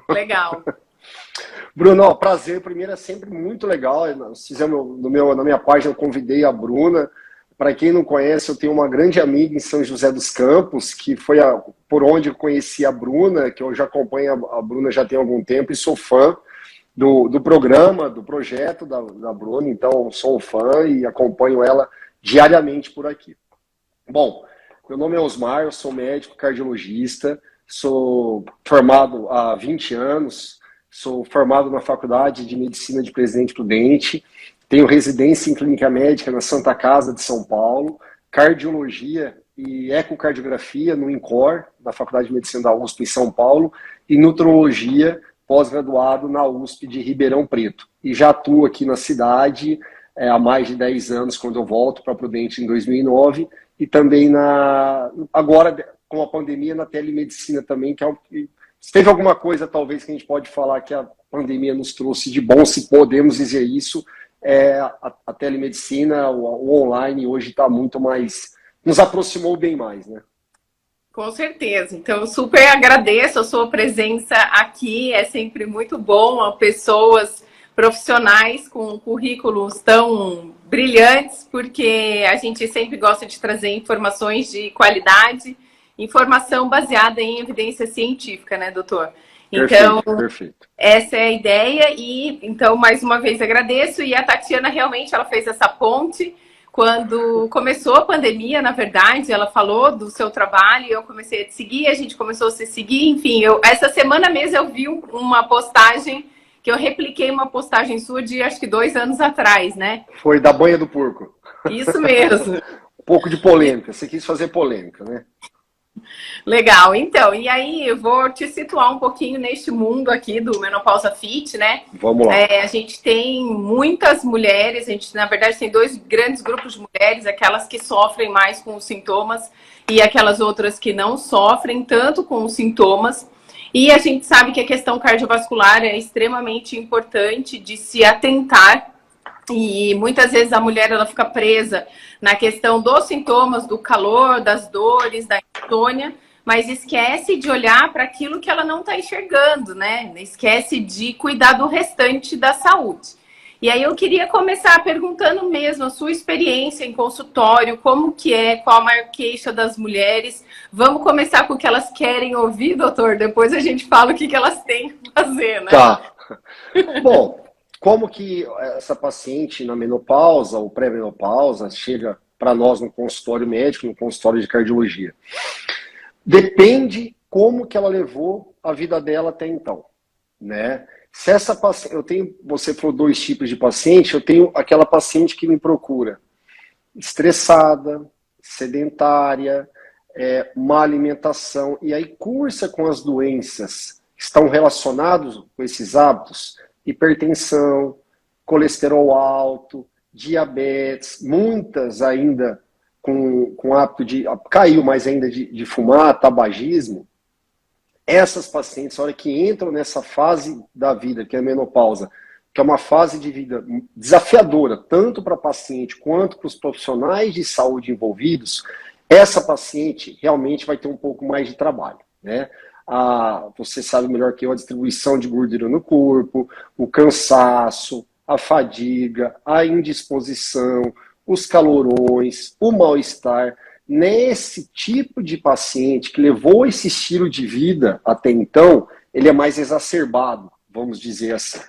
Legal. Bruno, ó, prazer. Primeiro é sempre muito legal. Nós fizemos na minha página, eu convidei a Bruna. Para quem não conhece, eu tenho uma grande amiga em São José dos Campos, que foi por onde eu conheci a Bruna, que eu já acompanho a Bruna já tem algum tempo e sou fã do programa, do projeto da Bruna. Então, sou um fã e acompanho ela diariamente por aqui. Bom, meu nome é Osmar, eu sou médico cardiologista, sou formado há 20 anos, sou formado na Faculdade de Medicina de Presidente Prudente, tenho residência em clínica médica na Santa Casa de São Paulo, cardiologia e ecocardiografia no INCOR, na Faculdade de Medicina da USP em São Paulo, e nutrologia, pós-graduado na USP de Ribeirão Preto. E já atuo aqui na cidade há mais de 10 anos, quando eu volto para Prudente em 2009, e também agora, com a pandemia, na telemedicina também, que é se teve alguma coisa, talvez, que a gente pode falar que a pandemia nos trouxe de bom, se podemos dizer isso, a telemedicina, o online, hoje está muito mais, nos aproximou bem mais, né? Com certeza. Então, eu super agradeço a sua presença aqui. É sempre muito bom pessoas profissionais com currículos tão brilhantes, porque a gente sempre gosta de trazer informações de qualidade, informação baseada em evidência científica, né, doutor? Então, perfeito. Essa é a ideia e, então, mais uma vez agradeço. E a Tatiana realmente ela fez essa ponte. Quando começou a pandemia, na verdade, ela falou do seu trabalho, eu comecei a te seguir, a gente começou a se seguir, enfim, essa semana mesmo eu vi uma postagem, que eu repliquei uma postagem sua de acho que 2 anos atrás, né? Foi da banha do porco. Isso mesmo. Um pouco de polêmica, você quis fazer polêmica, né? Legal, então, e aí eu vou te situar um pouquinho neste mundo aqui do Menopausa Fit, né? Vamos lá. A gente tem muitas mulheres, a gente, na verdade, tem 2 grandes grupos de mulheres, aquelas que sofrem mais com os sintomas e aquelas outras que não sofrem tanto com os sintomas. E a gente sabe que a questão cardiovascular é extremamente importante de se atentar. E muitas vezes a mulher ela fica presa na questão dos sintomas, do calor, das dores, da insônia, mas esquece de olhar para aquilo que ela não está enxergando, né? Esquece de cuidar do restante da saúde. E aí eu queria começar perguntando mesmo a sua experiência em consultório, como que é, qual a maior queixa das mulheres. Vamos começar com o que elas querem ouvir, doutor? Depois a gente fala o que elas têm que fazer, né? Tá. Bom, como que essa paciente na menopausa ou pré-menopausa chega para nós no consultório médico, no consultório de cardiologia? Depende como que ela levou a vida dela até então, né? Se essa paciente, você falou 2 tipos de paciente, eu tenho aquela paciente que me procura estressada, sedentária, má alimentação, e aí cursa com as doenças que estão relacionadas com esses hábitos, hipertensão, colesterol alto, diabetes, muitas ainda com hábito de, caiu mais ainda de fumar, tabagismo. Essas pacientes, na hora que entram nessa fase da vida, que é a menopausa, que é uma fase de vida desafiadora, tanto para a paciente quanto para os profissionais de saúde envolvidos, essa paciente realmente vai ter um pouco mais de trabalho, né? Você sabe melhor que eu a distribuição de gordura no corpo, o cansaço, a fadiga, a indisposição, os calorões, o mal-estar. Nesse tipo de paciente que levou esse estilo de vida até então, ele é mais exacerbado, vamos dizer assim.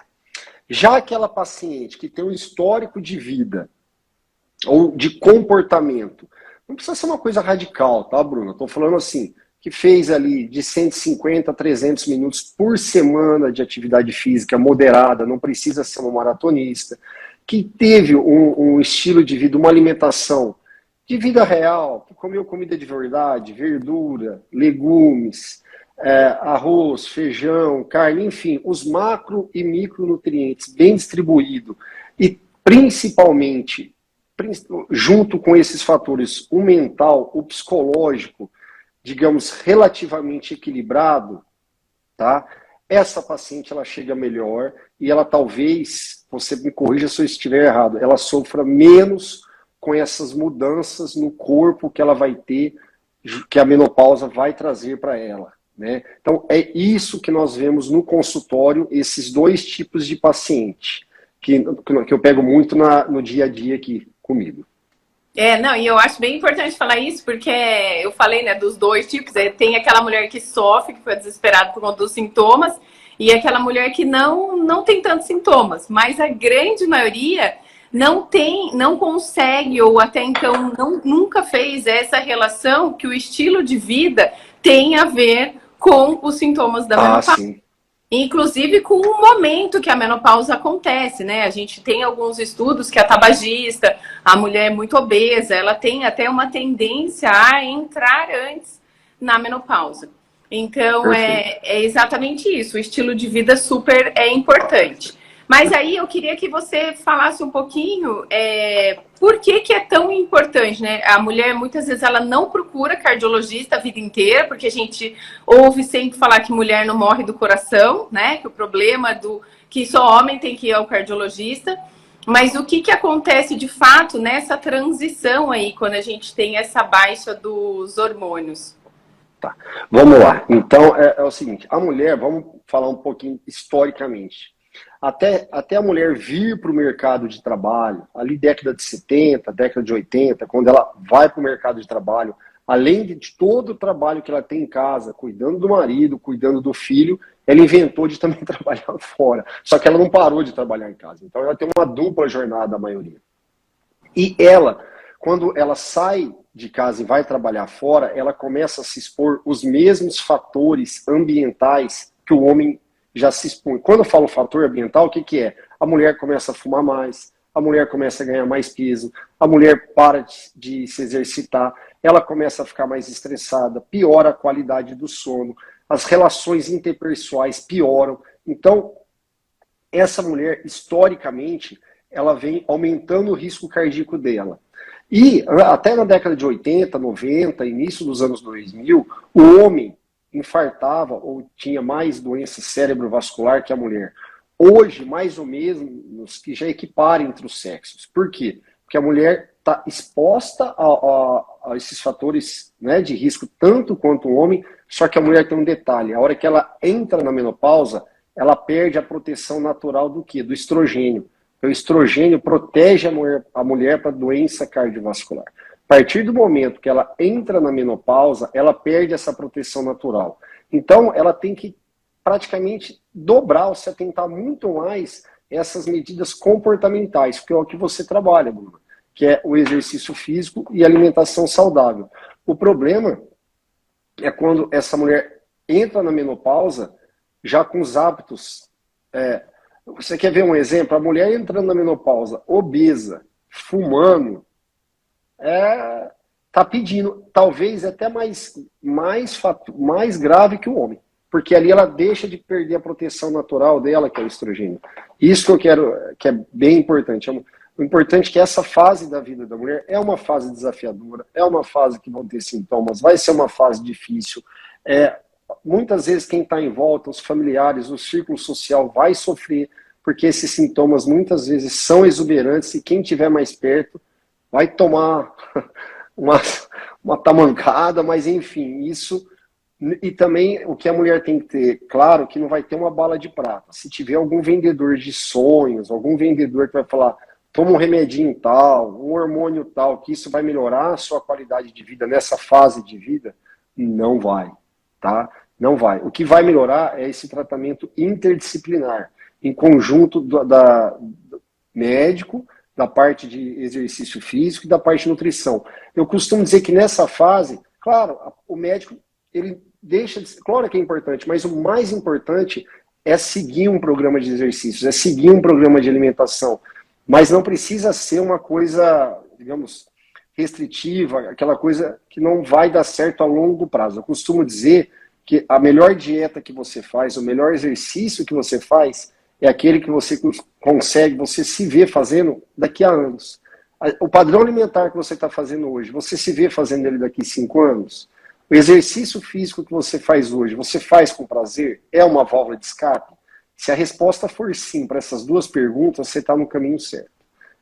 Já aquela paciente que tem um histórico de vida ou de comportamento, não precisa ser uma coisa radical, tá, Bruno? Estou falando assim, que fez ali de 150 a 300 minutos por semana de atividade física moderada, não precisa ser uma maratonista, que teve um estilo de vida, uma alimentação de vida real, que comeu comida de verdade, verdura, legumes, arroz, feijão, carne, enfim, os macro e micronutrientes bem distribuídos e principalmente, junto com esses fatores, o mental, o psicológico, digamos, relativamente equilibrado, tá? Essa paciente, ela chega melhor e ela talvez, você me corrija se eu estiver errado, ela sofra menos com essas mudanças no corpo que ela vai ter, que a menopausa vai trazer para ela, né? Então, é isso que nós vemos no consultório, esses dois tipos de paciente, que eu pego muito no dia a dia aqui comigo. Não, e eu acho bem importante falar isso, porque eu falei, né, dos dois tipos. Tem aquela mulher que sofre, que foi desesperada por conta dos sintomas, e aquela mulher que não tem tantos sintomas. Mas a grande maioria não consegue, ou até então nunca fez essa relação que o estilo de vida tem a ver com os sintomas da menopausa. Sim. Inclusive com o momento que a menopausa acontece, né? A gente tem alguns estudos que a tabagista, a mulher muito obesa, ela tem até uma tendência a entrar antes na menopausa. Então, é exatamente isso. O estilo de vida super é importante. Mas aí eu queria que você falasse um pouquinho por que é tão importante, né? A mulher, muitas vezes, ela não procura cardiologista a vida inteira, porque a gente ouve sempre falar que mulher não morre do coração, né? Que o problema que só homem tem que ir ao cardiologista. Mas o que acontece de fato nessa transição aí, quando a gente tem essa baixa dos hormônios? Tá. Vamos lá. Então, é o seguinte, a mulher, vamos falar um pouquinho historicamente. Até a mulher vir para o mercado de trabalho, ali década de 70, década de 80, quando ela vai para o mercado de trabalho, além de todo o trabalho que ela tem em casa, cuidando do marido, cuidando do filho, ela inventou de também trabalhar fora. Só que ela não parou de trabalhar em casa. Então ela tem uma dupla jornada, a maioria. E ela, quando ela sai de casa e vai trabalhar fora, ela começa a se expor os mesmos fatores ambientais que o homem já se expõe. Quando eu falo fator ambiental, o que é? A mulher começa a fumar mais, a mulher começa a ganhar mais peso, a mulher para de se exercitar, ela começa a ficar mais estressada, piora a qualidade do sono, as relações interpessoais pioram. Então, essa mulher, historicamente, ela vem aumentando o risco cardíaco dela. E até na década de 80, 90, início dos anos 2000, o homem infartava ou tinha mais doença cerebrovascular que a mulher. Hoje, mais ou menos, que já equipara entre os sexos. Por quê? Porque a mulher está exposta a esses fatores, né, de risco tanto quanto o homem, só que a mulher tem um detalhe. A hora que ela entra na menopausa, ela perde a proteção natural do quê? Do estrogênio. O estrogênio protege a mulher para doença cardiovascular. A partir do momento que ela entra na menopausa, ela perde essa proteção natural. Então, ela tem que praticamente dobrar ou se atentar muito mais essas medidas comportamentais, que é o que você trabalha, Bruna, que é o exercício físico e alimentação saudável. O problema é quando essa mulher entra na menopausa já com os hábitos. Você quer ver um exemplo? A mulher entrando na menopausa, obesa, fumando, tá pedindo, talvez até mais grave que o homem, porque ali ela deixa de perder a proteção natural dela, que é o estrogênio. Isso que eu quero, que é bem importante. O importante é que essa fase da vida da mulher é uma fase desafiadora, é uma fase que vão ter sintomas, vai ser uma fase difícil. Muitas vezes quem está em volta, os familiares, o círculo social vai sofrer, porque esses sintomas muitas vezes são exuberantes e quem estiver mais perto vai tomar uma tamancada, mas enfim, isso. E também o que a mulher tem que ter, claro, que não vai ter uma bala de prata. Se tiver algum vendedor de sonhos, algum vendedor que vai falar, toma um remedinho tal, um hormônio tal, que isso vai melhorar a sua qualidade de vida nessa fase de vida, não vai, tá? Não vai. O que vai melhorar é esse tratamento interdisciplinar, em conjunto do médico, da parte de exercício físico e da parte de nutrição. Eu costumo dizer que nessa fase, claro, o médico, ele deixa de ser, claro que é importante, mas o mais importante é seguir um programa de exercícios, é seguir um programa de alimentação, mas não precisa ser uma coisa, digamos, restritiva, aquela coisa que não vai dar certo a longo prazo. Eu costumo dizer que a melhor dieta que você faz, o melhor exercício que você faz, é aquele que você consegue, você se vê fazendo daqui a anos. O padrão alimentar que você está fazendo hoje, você se vê fazendo ele daqui a 5 anos? O exercício físico que você faz hoje, você faz com prazer? É uma válvula de escape? Se a resposta for sim para essas duas perguntas, você está no caminho certo.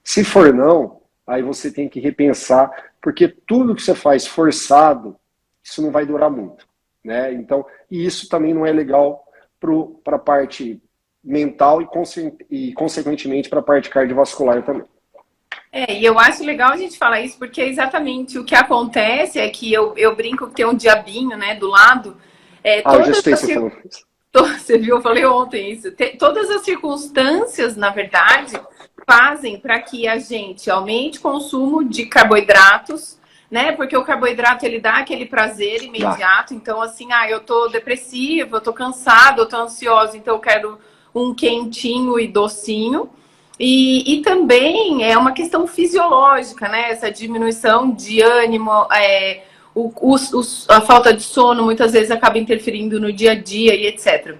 Se for não, aí você tem que repensar, porque tudo que você faz forçado, isso não vai durar muito. né? Então, e isso também não é legal para a parte mental e consequentemente, para a parte cardiovascular também. E eu acho legal a gente falar isso, porque exatamente o que acontece é que eu brinco que tem um diabinho, né, do lado. Eu já estou você falando isso. Você viu, eu falei ontem isso. Todas as circunstâncias, na verdade, fazem para que a gente aumente o consumo de carboidratos, né? Porque o carboidrato, ele dá aquele prazer imediato. Então, assim, eu tô depressiva, eu tô cansada, eu tô ansiosa, então eu quero um quentinho e docinho. E também é uma questão fisiológica, né? Essa diminuição de ânimo, a falta de sono muitas vezes acaba interferindo no dia a dia e etc.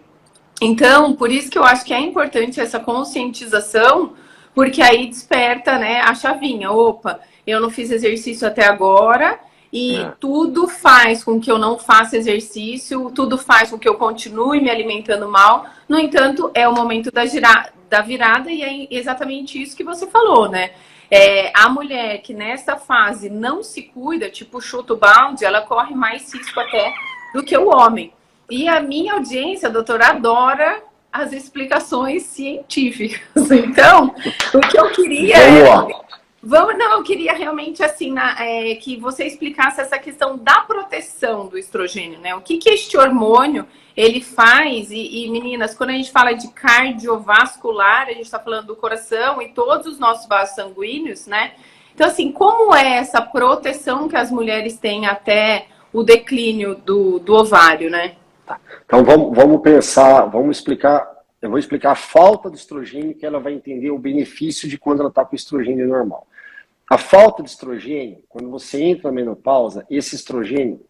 Então, por isso que eu acho que é importante essa conscientização, porque aí desperta, né, a chavinha. Opa, eu não fiz exercício até agora e tudo faz com que eu não faça exercício, tudo faz com que eu continue me alimentando mal. No entanto, é o momento da virada e é exatamente isso que você falou, né? A mulher que nessa fase não se cuida, tipo chuta o balde, ela corre mais risco até do que o homem. E a minha audiência, doutora, adora as explicações científicas. Então, o que eu queria eu queria realmente assim que você explicasse essa questão da proteção do estrogênio, né? O que este hormônio ele faz? E meninas, quando a gente fala de cardiovascular, a gente está falando do coração e todos os nossos vasos sanguíneos, né? Então, assim, como é essa proteção que as mulheres têm até o declínio do ovário, né? Então vamos pensar, eu vou explicar a falta de estrogênio, que ela vai entender o benefício de quando ela está com estrogênio normal. A falta de estrogênio, quando você entra na menopausa, esse estrogênio,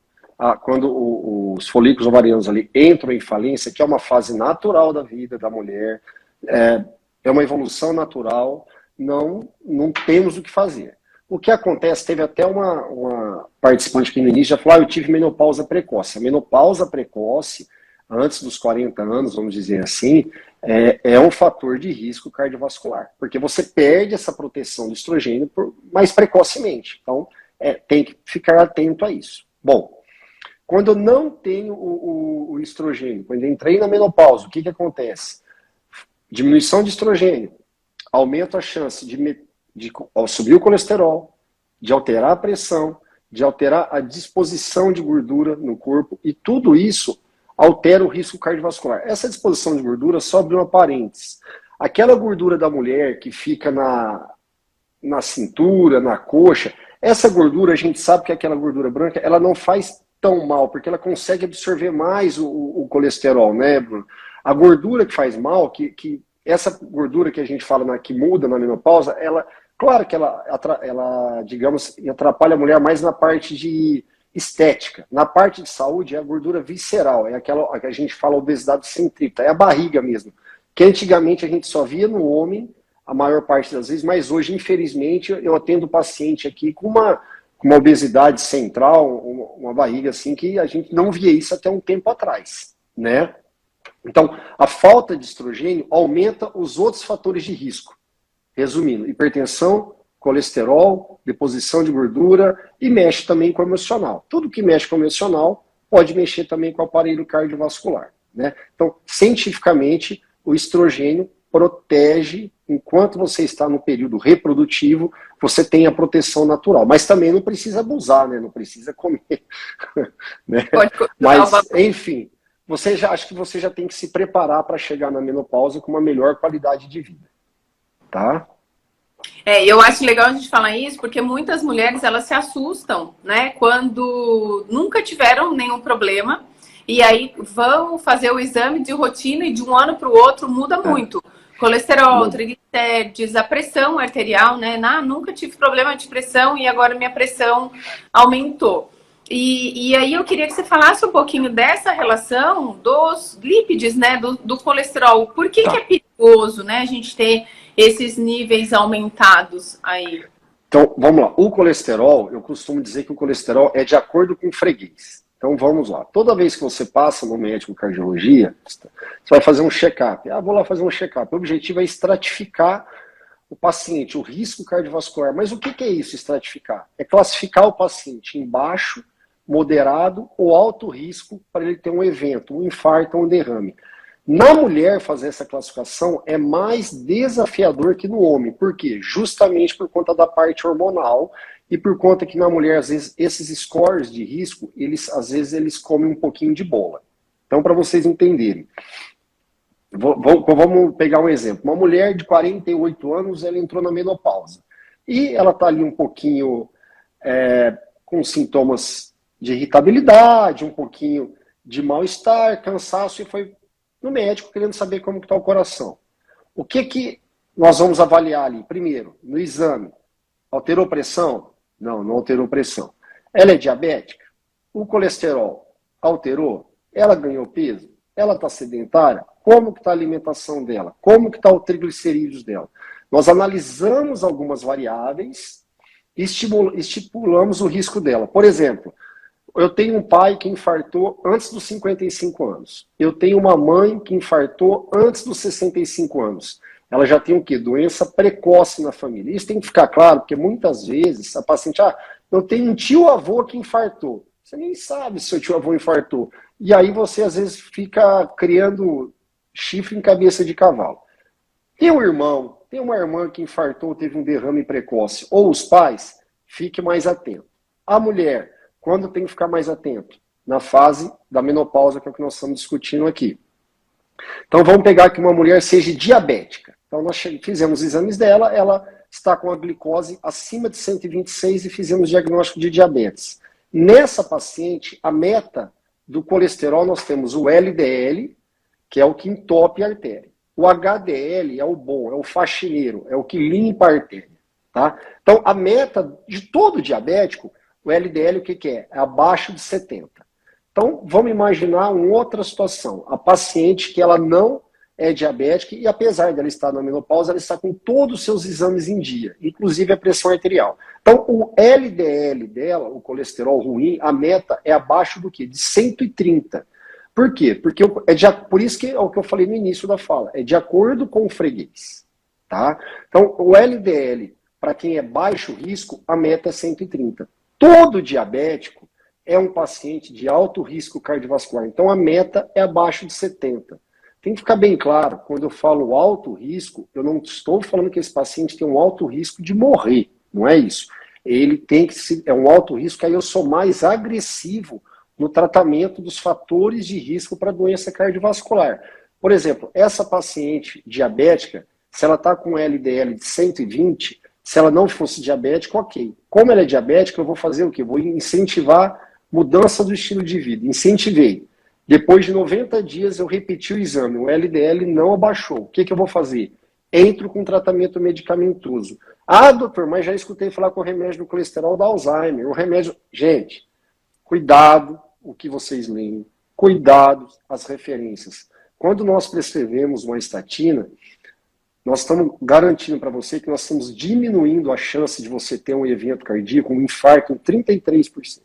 quando os folículos ovarianos ali entram em falência, que é uma fase natural da vida da mulher, é uma evolução natural, não temos o que fazer. O que acontece, teve até uma participante aqui no início, já falou, eu tive menopausa precoce. A menopausa precoce, antes dos 40 anos, vamos dizer assim, é um fator de risco cardiovascular, porque você perde essa proteção do estrogênio mais precocemente. Então, tem que ficar atento a isso. Bom, quando eu não tenho o estrogênio, quando eu entrei na menopausa, o que acontece? Diminuição de estrogênio, aumenta a chance de subir o colesterol, de alterar a pressão, de alterar a disposição de gordura no corpo, e tudo isso altera o risco cardiovascular. Essa disposição de gordura, só abre uma parênteses. Aquela gordura da mulher que fica na cintura, na coxa, essa gordura, a gente sabe que aquela gordura branca, ela não faz tão mal, porque ela consegue absorver mais o colesterol, né, Bruno? A gordura que faz mal, que essa gordura que a gente fala que muda na menopausa, claro que ela, digamos, atrapalha a mulher mais na parte de estética. Na parte de saúde é a gordura visceral, é aquela que a gente fala obesidade centrípeta, é a barriga mesmo, que antigamente a gente só via no homem, a maior parte das vezes, mas hoje, infelizmente, eu atendo paciente aqui com uma obesidade central, uma barriga assim, que a gente não via isso até um tempo atrás, né? Então, a falta de estrogênio aumenta os outros fatores de risco. Resumindo, hipertensão, colesterol, deposição de gordura e mexe também com o emocional. Tudo que mexe com o emocional pode mexer também com o aparelho cardiovascular, né? Então, cientificamente, o estrogênio protege, enquanto você está no período reprodutivo, você tem a proteção natural. Mas também não precisa abusar, né? Não precisa comer. Né? Mas, enfim, acho que você já tem que se preparar para chegar na menopausa com uma melhor qualidade de vida. Tá? Eu acho legal a gente falar isso, porque muitas mulheres, elas se assustam, né? Quando nunca tiveram nenhum problema, e aí vão fazer o exame de rotina e de um ano para o outro muda muito. Colesterol, triglicérides, a pressão arterial, né? Nunca tive problema de pressão e agora minha pressão aumentou. E aí eu queria que você falasse um pouquinho dessa relação dos lípides, né? Do colesterol. Por que é perigoso, né? A gente ter esses níveis aumentados aí? Então, vamos lá. O colesterol, eu costumo dizer que o colesterol é de acordo com o freguês. Então, vamos lá. Toda vez que você passa no médico cardiologia, você vai fazer um check-up. Vou lá fazer um check-up. O objetivo é estratificar o paciente, o risco cardiovascular. Mas o que é isso, estratificar? É classificar o paciente em baixo, moderado ou alto risco para ele ter um evento, um infarto ou um derrame. Na mulher, fazer essa classificação é mais desafiador que no homem. Por quê? Justamente por conta da parte hormonal e por conta que na mulher, às vezes, esses scores de risco, às vezes, eles comem um pouquinho de bola. Então, para vocês entenderem, vamos pegar um exemplo. Uma mulher de 48 anos, ela entrou na menopausa. E ela está ali um pouquinho com sintomas de irritabilidade, um pouquinho de mal-estar, cansaço, e foi no médico querendo saber como está o coração. O que nós vamos avaliar ali? Primeiro, no exame, alterou pressão? Não, não alterou pressão. Ela é diabética? O colesterol alterou? Ela ganhou peso? Ela está sedentária? Como que está a alimentação dela? Como que está o triglicerídeos dela? Nós analisamos algumas variáveis e estipulamos o risco dela. Por exemplo, eu tenho um pai que infartou antes dos 55 anos. Eu tenho uma mãe que infartou antes dos 65 anos. Ela já tem o quê? Doença precoce na família. Isso tem que ficar claro, porque muitas vezes a paciente, eu tenho um tio-avô que infartou. Você nem sabe se seu tio-avô infartou. E aí você, às vezes, fica criando chifre em cabeça de cavalo. Tem um irmão, tem uma irmã que infartou, teve um derrame precoce. Ou os pais, fique mais atento. A mulher, quando tem que ficar mais atento? Na fase da menopausa, que é o que nós estamos discutindo aqui. Então vamos pegar que uma mulher seja diabética. Então nós fizemos os exames dela, ela está com a glicose acima de 126 e fizemos diagnóstico de diabetes. Nessa paciente, a meta do colesterol, nós temos o LDL, que é o que entope a artéria. O HDL é o bom, é o faxineiro, é o que limpa a artéria. Tá? Então a meta de todo diabético, o LDL, o que é? É abaixo de 70. Então, vamos imaginar uma outra situação. A paciente que ela não é diabética e, apesar dela estar na menopausa, ela está com todos os seus exames em dia, inclusive a pressão arterial. Então, o LDL dela, o colesterol ruim, a meta é abaixo do quê? De 130. Por quê? Porque por isso que é o que eu falei no início da fala. É de acordo com o freguês. Tá? Então, o LDL, para quem é baixo risco, a meta é 130. Todo diabético é um paciente de alto risco cardiovascular. Então, a meta é abaixo de 70. Tem que ficar bem claro, quando eu falo alto risco, eu não estou falando que esse paciente tem um alto risco de morrer. Não é isso. Ele tem que é um alto risco, aí eu sou mais agressivo no tratamento dos fatores de risco para doença cardiovascular. Por exemplo, essa paciente diabética, se ela está com LDL de 120, se ela não fosse diabética, ok. Como ela é diabética, eu vou fazer o quê? Vou incentivar mudança do estilo de vida. Incentivei. Depois de 90 dias, eu repeti o exame. O LDL não abaixou. O que eu vou fazer? Entro com tratamento medicamentoso. Doutor, mas já escutei falar com o remédio do colesterol da Alzheimer. O remédio... Gente, cuidado o que vocês leem. Cuidado as referências. Quando nós prescrevemos uma estatina, nós estamos garantindo para você que nós estamos diminuindo a chance de você ter um evento cardíaco, um infarto, em 33%.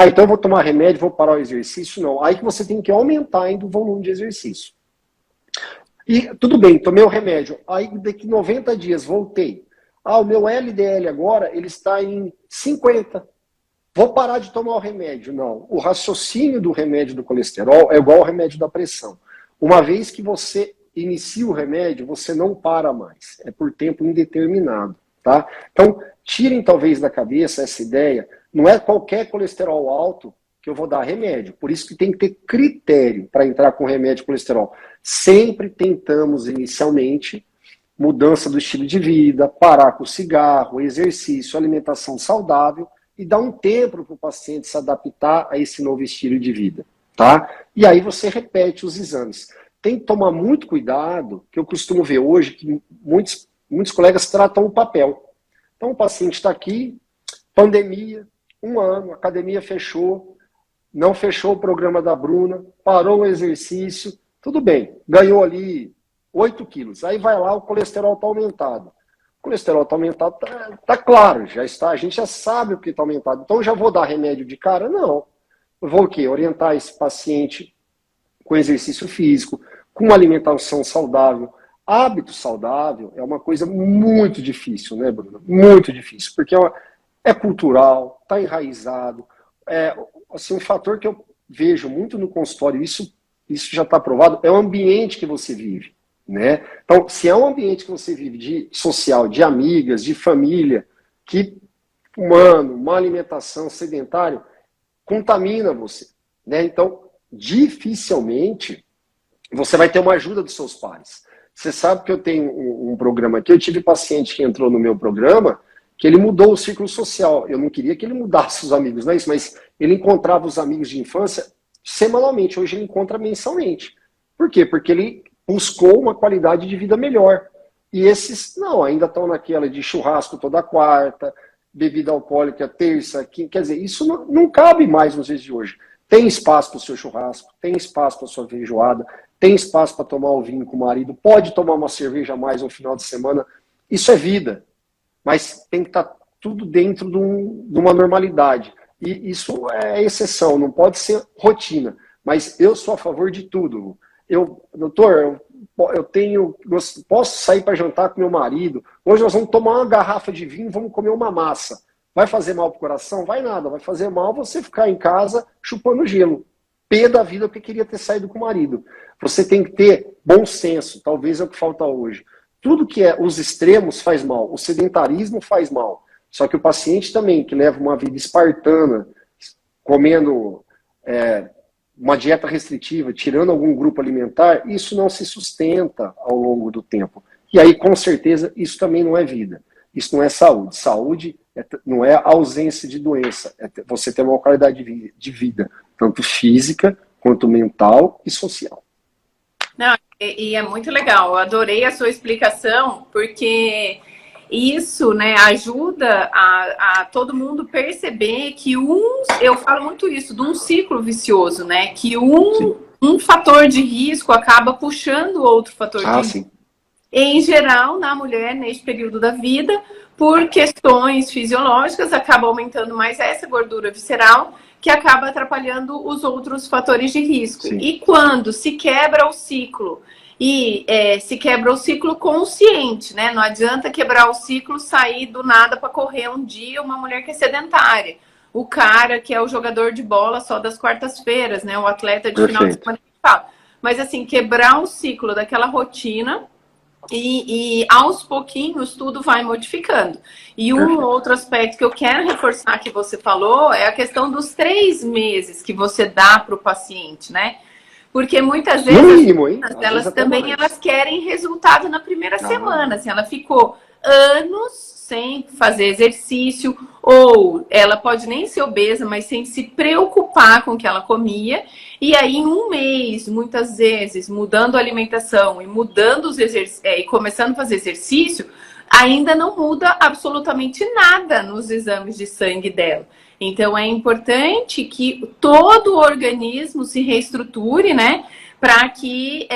Então eu vou tomar remédio, vou parar o exercício? Não. Aí que você tem que aumentar ainda o volume de exercício. E tudo bem, tomei o remédio. Aí daqui 90 dias voltei. O meu LDL agora, ele está em 50. Vou parar de tomar o remédio. Não. O raciocínio do remédio do colesterol é igual ao remédio da pressão. Uma vez que você inicia o remédio, você não para mais. É por tempo indeterminado. Tá? Então, tirem talvez da cabeça essa ideia. Não é qualquer colesterol alto que eu vou dar remédio. Por isso que tem que ter critério para entrar com remédio de colesterol. Sempre tentamos, inicialmente, mudança do estilo de vida, parar com o cigarro, exercício, alimentação saudável e dar um tempo para o paciente se adaptar a esse novo estilo de vida. Tá? E aí você repete os exames. Tem que tomar muito cuidado, que eu costumo ver hoje que muitos colegas tratam o papel. Então o paciente está aqui, pandemia, 1 ano, a academia fechou, não fechou o programa da Bruna, parou o exercício, tudo bem, ganhou ali 8 quilos. Aí vai lá, o colesterol está aumentado. O colesterol está aumentado, tá claro, a gente já sabe o que está aumentado. Então já vou dar remédio de cara? Não. Eu vou o quê? Orientar esse paciente com exercício físico, com uma alimentação saudável. Hábito saudável é uma coisa muito difícil, né, Bruno? Muito difícil, porque é cultural, está enraizado. assim, um fator que eu vejo muito no consultório, isso já está provado, é o ambiente que você vive, né? Então, se é um ambiente que você vive de social, de amigas, de família, que, mano, uma alimentação sedentária, contamina você, né? Então, dificilmente você vai ter uma ajuda dos seus pares. Você sabe que eu tenho um programa aqui, eu tive paciente que entrou no meu programa, que ele mudou o círculo social. Eu não queria que ele mudasse os amigos, não é isso, mas ele encontrava os amigos de infância semanalmente, hoje ele encontra mensalmente. Por quê? Porque ele buscou uma qualidade de vida melhor. E esses, não, ainda estão naquela de churrasco toda quarta, bebida alcoólica terça, quinta, quer dizer, isso não cabe mais nos dias de hoje. Tem espaço para o seu churrasco, tem espaço para a sua feijoada, tem espaço para tomar um vinho com o marido, pode tomar uma cerveja a mais no final de semana, isso é vida. Mas tem que estar tudo dentro de uma normalidade. E isso é exceção, não pode ser rotina. Mas eu sou a favor de tudo. Doutor, posso sair para jantar com meu marido. Hoje nós vamos tomar uma garrafa de vinho, vamos comer uma massa. Vai fazer mal pro coração? Vai nada. Vai fazer mal você ficar em casa chupando gelo. Pé da vida porque queria ter saído com o marido. Você tem que ter bom senso. Talvez é o que falta hoje. Tudo que é os extremos faz mal. O sedentarismo faz mal. Só que o paciente também, que leva uma vida espartana, comendo uma dieta restritiva, tirando algum grupo alimentar, isso não se sustenta ao longo do tempo. E aí, com certeza, isso também não é vida. Isso não é saúde. Saúde não é ausência de doença. É você ter uma qualidade de vida, tanto física, quanto mental e social. Não, e é muito legal. Eu adorei a sua explicação, porque isso, né, ajuda a todo mundo perceber que eu falo muito isso, de um ciclo vicioso, né? Que um fator de risco acaba puxando outro fator de risco. Sim. Em geral, na mulher, neste período da vida, por questões fisiológicas, acaba aumentando mais essa gordura visceral, que acaba atrapalhando os outros fatores de risco. Sim. E quando se quebra o ciclo, e se quebra o ciclo consciente, né? Não adianta quebrar o ciclo, sair do nada para correr um dia uma mulher que é sedentária. O cara que é o jogador de bola só das quartas-feiras, né? O atleta de final de semana que fala. Mas assim, quebrar o ciclo daquela rotina e aos pouquinhos tudo vai modificando. E um outro aspecto que eu quero reforçar que você falou é a questão dos 3 meses que você dá para o paciente, né? Porque muitas vezes elas também elas querem resultado na primeira semana. Assim, ela ficou anos sem fazer exercício, ou ela pode nem ser obesa, mas sem se preocupar com o que ela comia. E aí, em um mês, muitas vezes, mudando a alimentação e mudando os e começando a fazer exercício, ainda não muda absolutamente nada nos exames de sangue dela. Então, é importante que todo o organismo se reestruture, né? Para que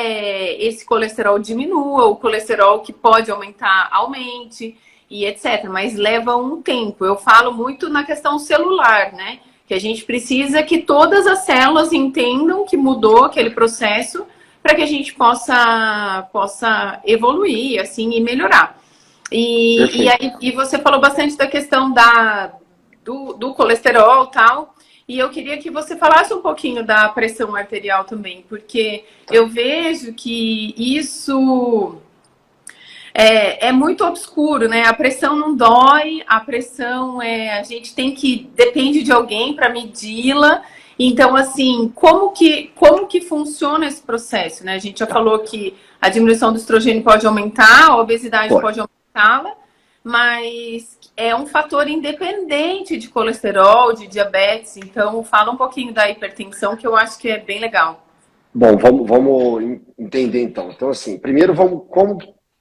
esse colesterol diminua, o colesterol que pode aumentar, aumente, e etc. Mas leva um tempo. Eu falo muito na questão celular, né? Que a gente precisa que todas as células entendam que mudou aquele processo para que a gente possa evoluir, assim, e melhorar. E você falou bastante da questão do colesterol e tal. E eu queria que você falasse um pouquinho da pressão arterial também, porque eu vejo que isso é muito obscuro, né? A pressão não dói, a pressão a gente depende de alguém para medi-la. Então, assim, como que funciona esse processo, né? A gente já falou que a diminuição do estrogênio pode aumentar, a obesidade pode aumentá-la, mas é um fator independente de colesterol, de diabetes. Então, fala um pouquinho da hipertensão, que eu acho que é bem legal. Bom, vamos entender então. Então, assim, primeiro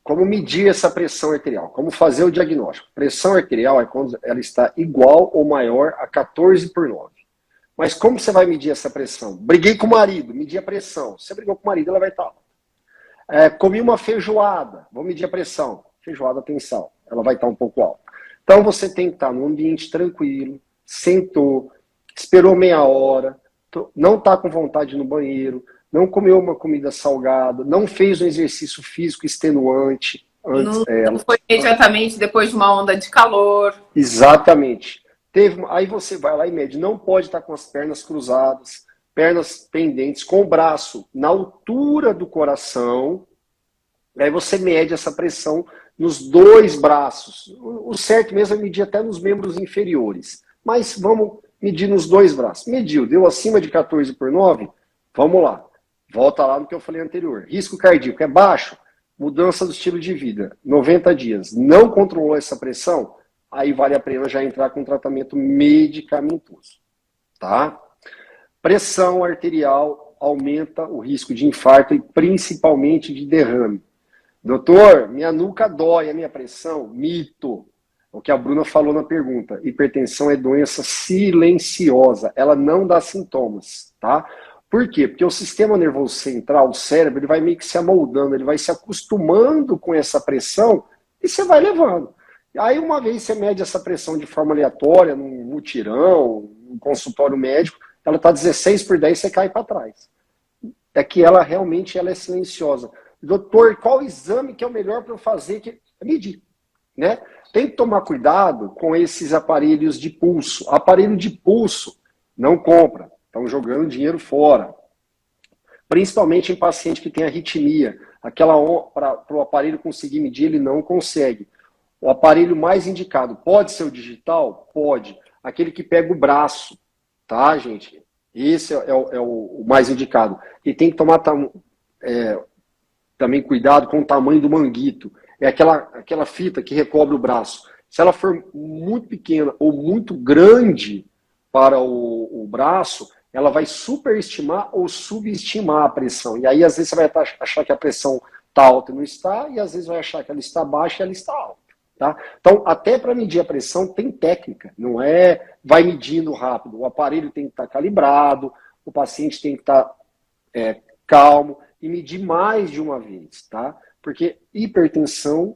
como medir essa pressão arterial? Como fazer o diagnóstico? Pressão arterial é quando ela está igual ou maior a 14/9. Mas como você vai medir essa pressão? Briguei com o marido, medir a pressão. Se você brigou com o marido, ela vai estar alta. Comi uma feijoada, vou medir a pressão. Feijoada tem sal, ela vai estar um pouco alta. Então você tem que estar num ambiente tranquilo, sentou, esperou meia hora, não está com vontade no banheiro, não comeu uma comida salgada, não fez um exercício físico extenuante. Não foi imediatamente depois de uma onda de calor. Exatamente. Aí você vai lá e mede, não pode estar com as pernas cruzadas, pernas pendentes, com o braço na altura do coração. Aí você mede essa pressão nos dois braços. O certo mesmo é medir até nos membros inferiores. Mas vamos medir nos dois braços. Mediu, deu acima de 14/9? Vamos lá. Volta lá no que eu falei anterior. Risco cardíaco é baixo, mudança do estilo de vida, 90 dias. Não controlou essa pressão? Aí vale a pena já entrar com tratamento medicamentoso. Tá? Pressão arterial aumenta o risco de infarto e principalmente de derrame. Doutor, minha nuca dói, a minha pressão? Mito. O que a Bruna falou na pergunta. Hipertensão é doença silenciosa. Ela não dá sintomas, tá? Por quê? Porque o sistema nervoso central, o cérebro, ele vai meio que se amoldando, ele vai se acostumando com essa pressão e você vai levando. Aí uma vez você mede essa pressão de forma aleatória, num mutirão, num consultório médico, ela está 16/10, você cai para trás. É que ela realmente é silenciosa. Doutor, qual exame que é o melhor para eu fazer? Medir, né? Tem que tomar cuidado com esses aparelhos de pulso. Aparelho de pulso, não compra. Estão jogando dinheiro fora. Principalmente em paciente que tem arritmia. Para o aparelho conseguir medir, ele não consegue. O aparelho mais indicado pode ser o digital? Pode. Aquele que pega o braço, tá, gente? Esse é o mais indicado. E tem que tomar também cuidado com o tamanho do manguito. É aquela fita que recobre o braço. Se ela for muito pequena ou muito grande para o braço, ela vai superestimar ou subestimar a pressão. E aí, às vezes, você vai achar que a pressão está alta e não está, e às vezes vai achar que ela está baixa e ela está alta. Tá? Então, até para medir a pressão, tem técnica. Não é vai medindo rápido. O aparelho tem que estar calibrado, o paciente tem que estar calmo e medir mais de uma vez. Tá? Porque hipertensão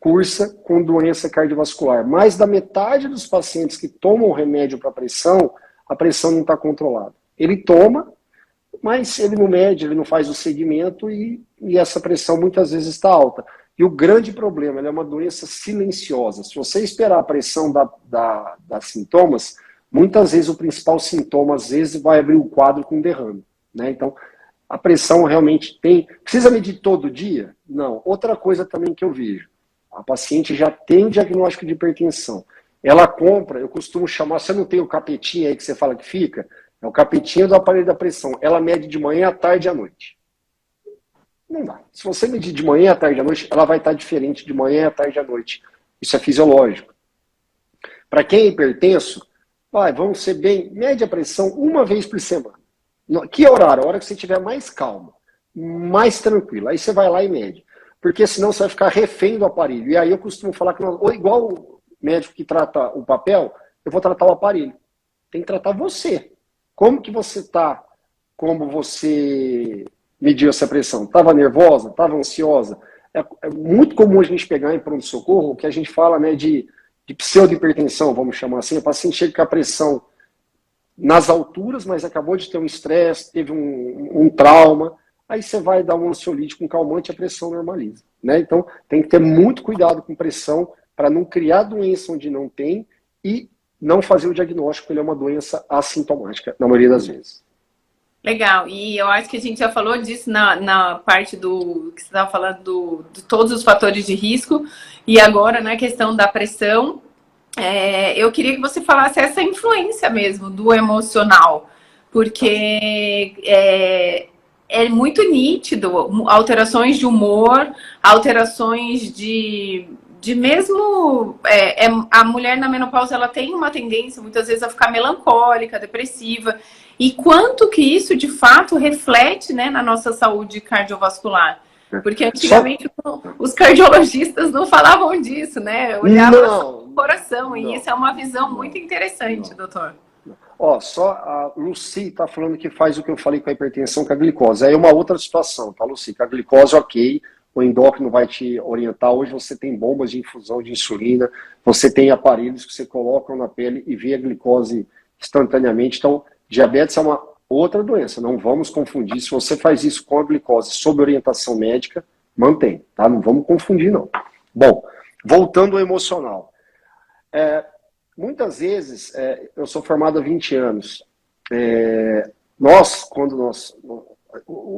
cursa com doença cardiovascular. Mais da metade dos pacientes que tomam remédio para pressão, a pressão não está controlada. Ele toma, mas ele não mede, ele não faz o segmento e essa pressão muitas vezes está alta. E o grande problema, ela é uma doença silenciosa. Se você esperar a pressão das sintomas, muitas vezes o principal sintoma, às vezes, vai abrir o quadro com derrame. Né? Então, a pressão realmente tem... Precisa medir todo dia? Não. Outra coisa também que eu vejo, a paciente já tem diagnóstico de hipertensão. Ela compra, eu costumo chamar, você não tem o capetinho aí que você fala que fica? É o capetinho do aparelho da pressão. Ela mede de manhã, à tarde e à noite. Não dá. Se você medir de manhã, à tarde e à noite, ela vai estar diferente de manhã, à tarde e à noite. Isso é fisiológico. Para quem é hipertenso, vamos ser bem, mede a pressão uma vez por semana. Que horário? A hora que você estiver mais calmo, mais tranquilo. Aí você vai lá e mede. Porque senão você vai ficar refém do aparelho. E aí eu costumo falar que, ou igual o médico que trata o papel, eu vou tratar o aparelho. Tem que tratar você. Como que você está? Como você mediu essa pressão? Estava nervosa? Estava ansiosa? É muito comum a gente pegar em pronto-socorro o que a gente fala, né, de pseudo-hipertensão, vamos chamar assim. O paciente chega com a pressão nas alturas, mas acabou de ter um estresse, teve um trauma. Aí você vai dar um ansiolítico, um calmante, a pressão normaliza. Né? Então, tem que ter muito cuidado com pressão para não criar doença onde não tem e não fazer o diagnóstico, ele é uma doença assintomática, na maioria das vezes. Legal, e eu acho que a gente já falou disso na parte do que você estava falando de todos os fatores de risco, e agora na questão da pressão, eu queria que você falasse essa influência mesmo do emocional, porque é muito nítido, alterações de humor, alterações de mesmo... a mulher na menopausa, ela tem uma tendência, muitas vezes, a ficar melancólica, depressiva. E quanto que isso, de fato, reflete, né, na nossa saúde cardiovascular? Porque antigamente os cardiologistas não falavam disso, né? Olhavam só o coração. E isso é uma visão muito interessante, doutor. Só a Lucy está falando que faz o que eu falei com a hipertensão, com a glicose. Aí é uma outra situação, tá, Lucy? Com a glicose, ok. O endócrino vai te orientar. Hoje você tem bombas de infusão de insulina, você tem aparelhos que você coloca na pele e vê a glicose instantaneamente. Então, diabetes é uma outra doença. Não vamos confundir. Se você faz isso com a glicose sob orientação médica, mantém, tá? Não vamos confundir, não. Bom, voltando ao emocional. muitas vezes, eu sou formado há 20 anos.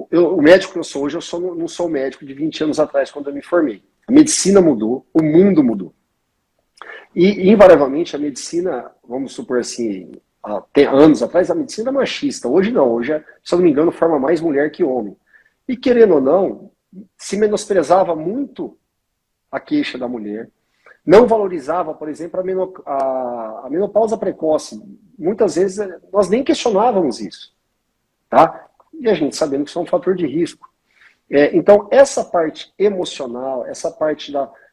O médico que eu sou hoje, não sou médico de 20 anos atrás, quando eu me formei. A medicina mudou, o mundo mudou. E, invariavelmente, a medicina, vamos supor assim, até anos atrás, a medicina é machista. Hoje não, hoje, se eu não me engano, forma mais mulher que homem. E, querendo ou não, se menosprezava muito a queixa da mulher. Não valorizava, por exemplo, a menopausa precoce. Muitas vezes nós nem questionávamos isso. Tá? E a gente sabendo que isso é um fator de risco. Então, essa parte emocional, essa parte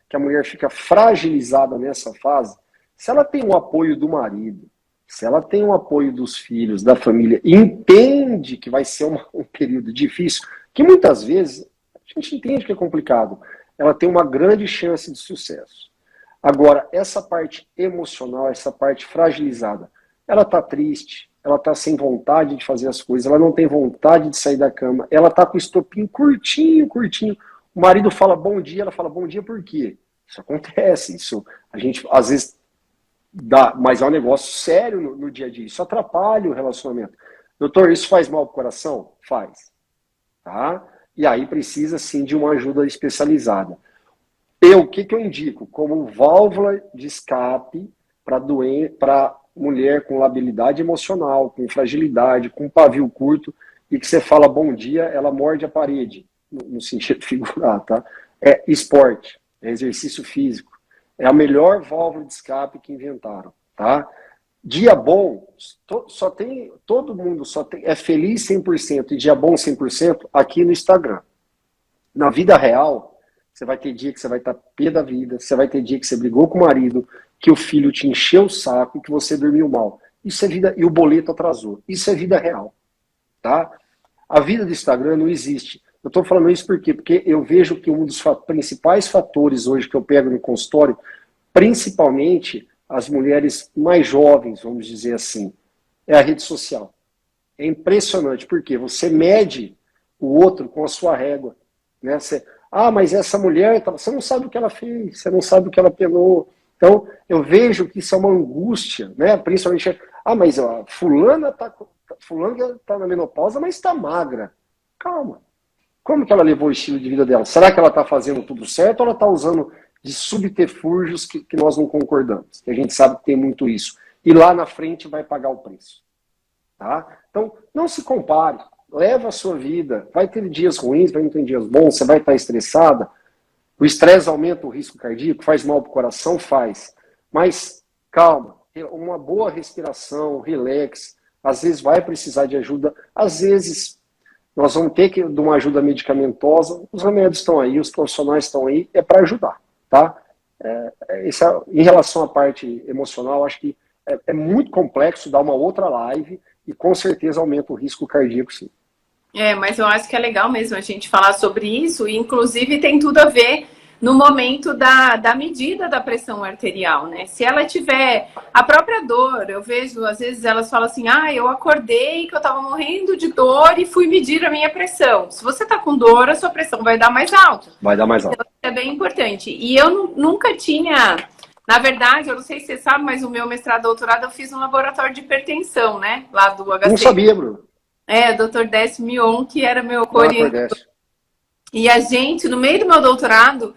que a mulher fica fragilizada nessa fase, se ela tem o apoio do marido, se ela tem o apoio dos filhos, da família, e entende que vai ser um período difícil, que muitas vezes a gente entende que é complicado, ela tem uma grande chance de sucesso. Agora, essa parte emocional, essa parte fragilizada, ela está triste, ela está sem vontade de fazer as coisas, ela não tem vontade de sair da cama, ela está com o estopim curtinho. O marido fala bom dia, ela fala bom dia por quê? Isso acontece, isso a gente às vezes dá, mas é um negócio sério no dia a dia, isso atrapalha o relacionamento. Doutor, isso faz mal pro coração? Faz. Tá? E aí precisa sim de uma ajuda especializada. O que eu indico? Como válvula de escape para mulher com labilidade emocional, com fragilidade, com pavio curto, e que você fala bom dia, ela morde a parede, no sentido figurado, tá? É esporte, é exercício físico. É a melhor válvula de escape que inventaram, tá? Dia bom, todo mundo é feliz 100% e dia bom 100% aqui no Instagram. Na vida real, você vai ter dia que você vai estar pé da vida, você vai ter dia que você brigou com o marido, que o filho te encheu o saco, que você dormiu mal. Isso é vida, e o boleto atrasou. Isso é vida real, tá? A vida do Instagram não existe. Eu estou falando isso por quê? Porque eu vejo que um dos principais fatores hoje que eu pego no consultório, principalmente as mulheres mais jovens, vamos dizer assim, é a rede social. É impressionante, porque você mede o outro com a sua régua, né? Mas essa mulher, você não sabe o que ela fez, você não sabe o que ela penou. Então, eu vejo que isso é uma angústia, né? Principalmente, mas fulana tá na menopausa, mas está magra. Calma. Como que ela levou o estilo de vida dela? Será que ela está fazendo tudo certo ou ela está usando de subterfúgios que nós não concordamos? Que a gente sabe que tem muito isso. E lá na frente vai pagar o preço. Tá? Então, não se compare. Leva a sua vida. Vai ter dias ruins, vai ter dias bons, você vai estar estressada. O estresse aumenta o risco cardíaco, faz mal para o coração, faz. Mas calma, uma boa respiração, relax. Às vezes vai precisar de ajuda, às vezes nós vamos ter que de uma ajuda medicamentosa. Os remédios estão aí, os profissionais estão aí, é para ajudar, tá? Em relação à parte emocional, acho que é muito complexo, dar uma outra live e com certeza aumenta o risco cardíaco, sim. Mas eu acho que é legal mesmo a gente falar sobre isso, e inclusive tem tudo a ver no momento da medida da pressão arterial, né? Se ela tiver a própria dor, eu vejo, às vezes elas falam assim, eu acordei que eu tava morrendo de dor e fui medir a minha pressão. Se você tá com dor, a sua pressão vai dar mais alta. Vai dar mais alta. Então, é bem importante. E eu nunca tinha, na verdade, eu não sei se você sabe, mas o meu mestrado e doutorado eu fiz no laboratório de hipertensão, né? Lá do HC. Não sabia, Bruno. O Dr. Décio Mion, que era meu orientador. E a gente, no meio do meu doutorado,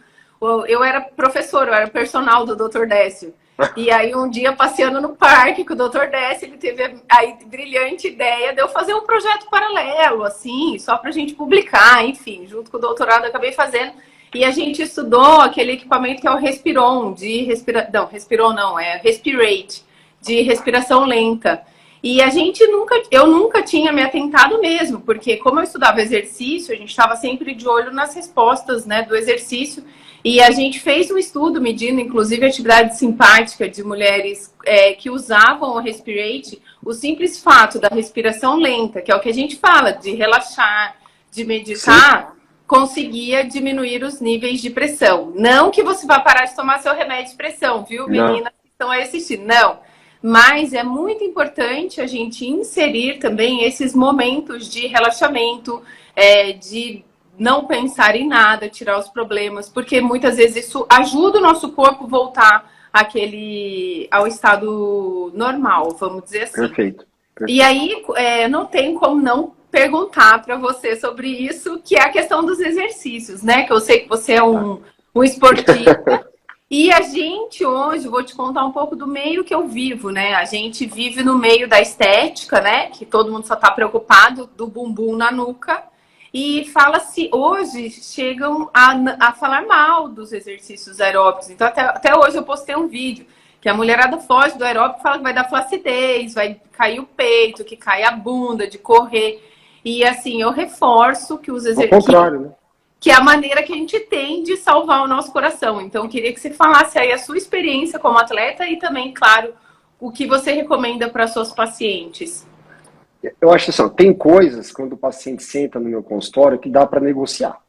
eu era professora, eu era personal do Dr. Décio. E aí um dia, passeando no parque com o Dr. Décio, ele teve a brilhante ideia de eu fazer um projeto paralelo, assim, só pra gente publicar, enfim, junto com o doutorado eu acabei fazendo. E a gente estudou aquele equipamento que é o Respiron, Respirate, de respiração lenta. E eu nunca tinha me atentado mesmo, porque como eu estudava exercício, a gente estava sempre de olho nas respostas, né, do exercício. E a gente fez um estudo medindo, inclusive, a atividade simpática de mulheres que usavam o Respirate, o simples fato da respiração lenta, que é o que a gente fala, de relaxar, de meditar, sim, conseguia diminuir os níveis de pressão. Não que você vá parar de tomar seu remédio de pressão, viu, meninas que estão aí assistindo? Não. Mas é muito importante a gente inserir também esses momentos de relaxamento, de não pensar em nada, tirar os problemas, porque muitas vezes isso ajuda o nosso corpo a voltar ao estado normal, vamos dizer assim. Perfeito. E aí, não tem como não perguntar para você sobre isso, que é a questão dos exercícios, né? Que eu sei que você é um esportista. E a gente hoje, vou te contar um pouco do meio que eu vivo, né? A gente vive no meio da estética, né? Que todo mundo só tá preocupado do bumbum na nuca. E fala-se, hoje chegam a falar mal dos exercícios aeróbicos. Então, até hoje eu postei um vídeo que a mulherada foge do aeróbico e fala que vai dar flacidez, vai cair o peito, que cai a bunda de correr. E assim, eu reforço que os Ao contrário, né? que é a maneira que a gente tem de salvar o nosso coração. Então, eu queria que você falasse aí a sua experiência como atleta e também, claro, o que você recomenda para suas pacientes. Eu acho assim, tem coisas, quando o paciente senta no meu consultório, que dá para negociar.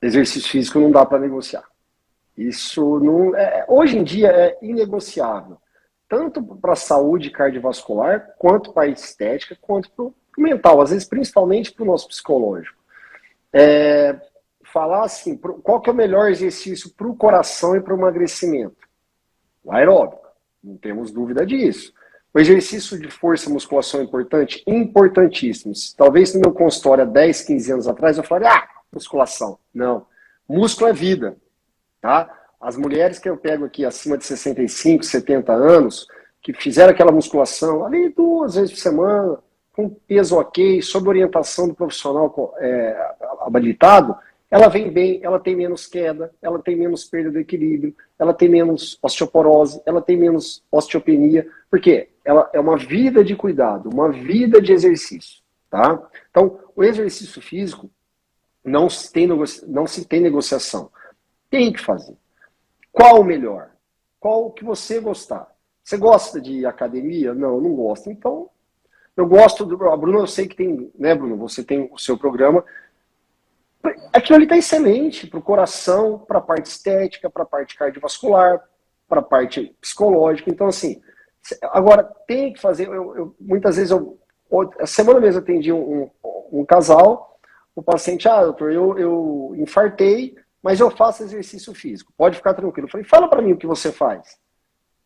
Exercício físico não dá para negociar. Isso não hoje em dia é inegociável. Tanto para a saúde cardiovascular, quanto para a estética, quanto para o mental. Às vezes, principalmente para o nosso psicológico. Falar assim, qual que é o melhor exercício para o coração e para o emagrecimento? O aeróbico. Não temos dúvida disso. O exercício de força e musculação é importante? Importantíssimo. Talvez no meu consultório há 10, 15 anos atrás eu falaria, musculação. Não. Músculo é vida. Tá? As mulheres que eu pego aqui acima de 65, 70 anos, que fizeram aquela musculação ali 2 vezes por semana, com peso ok, sob orientação do profissional habilitado, ela vem bem, ela tem menos queda, ela tem menos perda do equilíbrio, ela tem menos osteoporose, ela tem menos osteopenia, porque ela é uma vida de cuidado, uma vida de exercício. Tá? Então, o exercício físico não se tem negociação. Tem que fazer. Qual o melhor? Qual o que você gostar? Você gosta de academia? Não, eu não gosto. Então, eu gosto do... A Bruna, eu sei que tem... Né, Bruno? Você tem o seu programa. Aquilo ali está excelente para o coração, para a parte estética, para a parte cardiovascular, para a parte psicológica. Então, assim, agora tem que fazer... muitas vezes, a semana mesmo eu atendi um casal, o paciente, doutor, eu infartei, mas eu faço exercício físico, pode ficar tranquilo. Eu falei, fala para mim o que você faz.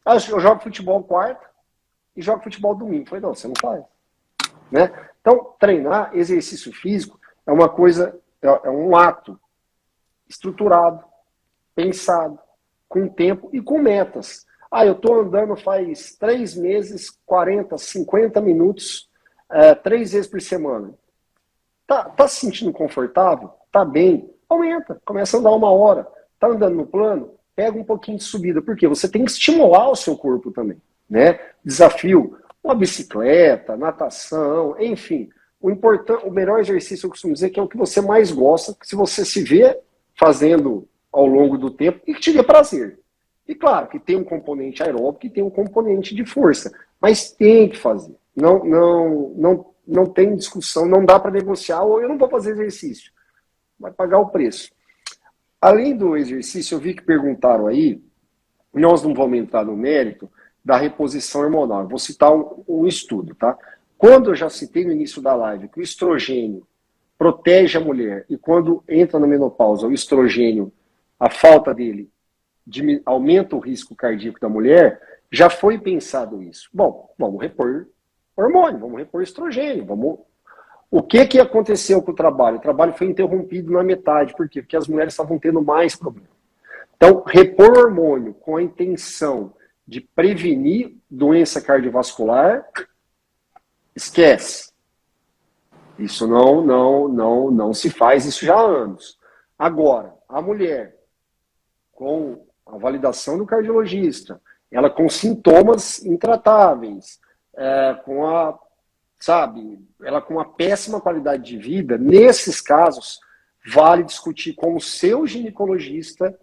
Eu jogo futebol quarta e jogo futebol domingo. Eu falei, não, você não faz. Né? Então, treinar exercício físico é uma coisa, é um ato estruturado, pensado, com tempo e com metas. Eu estou andando faz 3 meses, 40, 50 minutos, 3 vezes por semana. Tá se sentindo confortável? Tá bem? Aumenta, começa a andar 1 hora. Tá andando no plano? Pega um pouquinho de subida. Por quê? Você tem que estimular o seu corpo também. Né? Desafio, uma bicicleta, natação, enfim. O melhor exercício, eu costumo dizer, que é o que você mais gosta, que se você se vê fazendo ao longo do tempo e que te dê prazer. E claro, que tem um componente aeróbico e tem um componente de força. Mas tem que fazer. Não tem discussão, não dá para negociar, ou eu não vou fazer exercício. Vai pagar o preço. Além do exercício, eu vi que perguntaram aí, nós não vamos entrar no mérito da reposição hormonal. Eu vou citar um estudo, tá? Quando eu já citei no início da live que o estrogênio protege a mulher, e quando entra na menopausa, o estrogênio, a falta dele, aumenta o risco cardíaco da mulher, já foi pensado isso. Bom, vamos repor hormônio, vamos repor estrogênio, O que aconteceu com o trabalho? O trabalho foi interrompido na metade. Por quê? Porque as mulheres estavam tendo mais problemas. Então, repor hormônio com a intenção de prevenir doença cardiovascular, esquece. Isso não se faz isso já há anos. Agora, a mulher, com a validação do cardiologista, ela com sintomas intratáveis, ela com uma péssima qualidade de vida, nesses casos, vale discutir com o seu ginecologista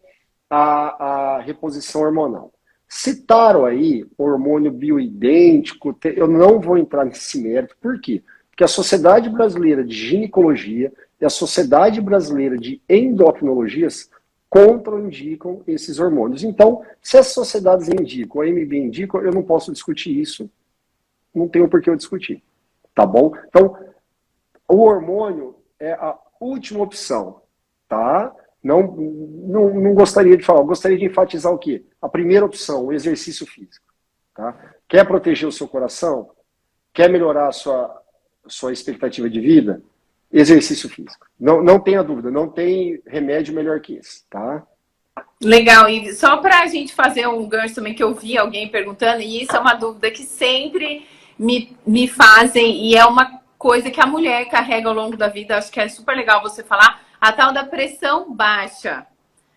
a reposição hormonal. Citaram aí hormônio bioidêntico, eu não vou entrar nesse mérito, por quê? Porque a Sociedade Brasileira de Ginecologia e a Sociedade Brasileira de Endocrinologias contraindicam esses hormônios. Então, se as sociedades indicam, a MB indica, eu não posso discutir isso, não tenho por que eu discutir. Tá bom? Então, o hormônio é a última opção, tá? não gostaria de falar, eu gostaria de enfatizar o quê? A primeira opção, o exercício físico. Tá? Quer proteger o seu coração? Quer melhorar a sua expectativa de vida? Exercício físico. Não tenha dúvida, não tem remédio melhor que esse, tá? Legal, e só para a gente fazer um gancho também, que eu vi alguém perguntando, e isso é uma dúvida que sempre me fazem, e é uma coisa que a mulher carrega ao longo da vida, acho que é super legal você falar, a tal da pressão baixa,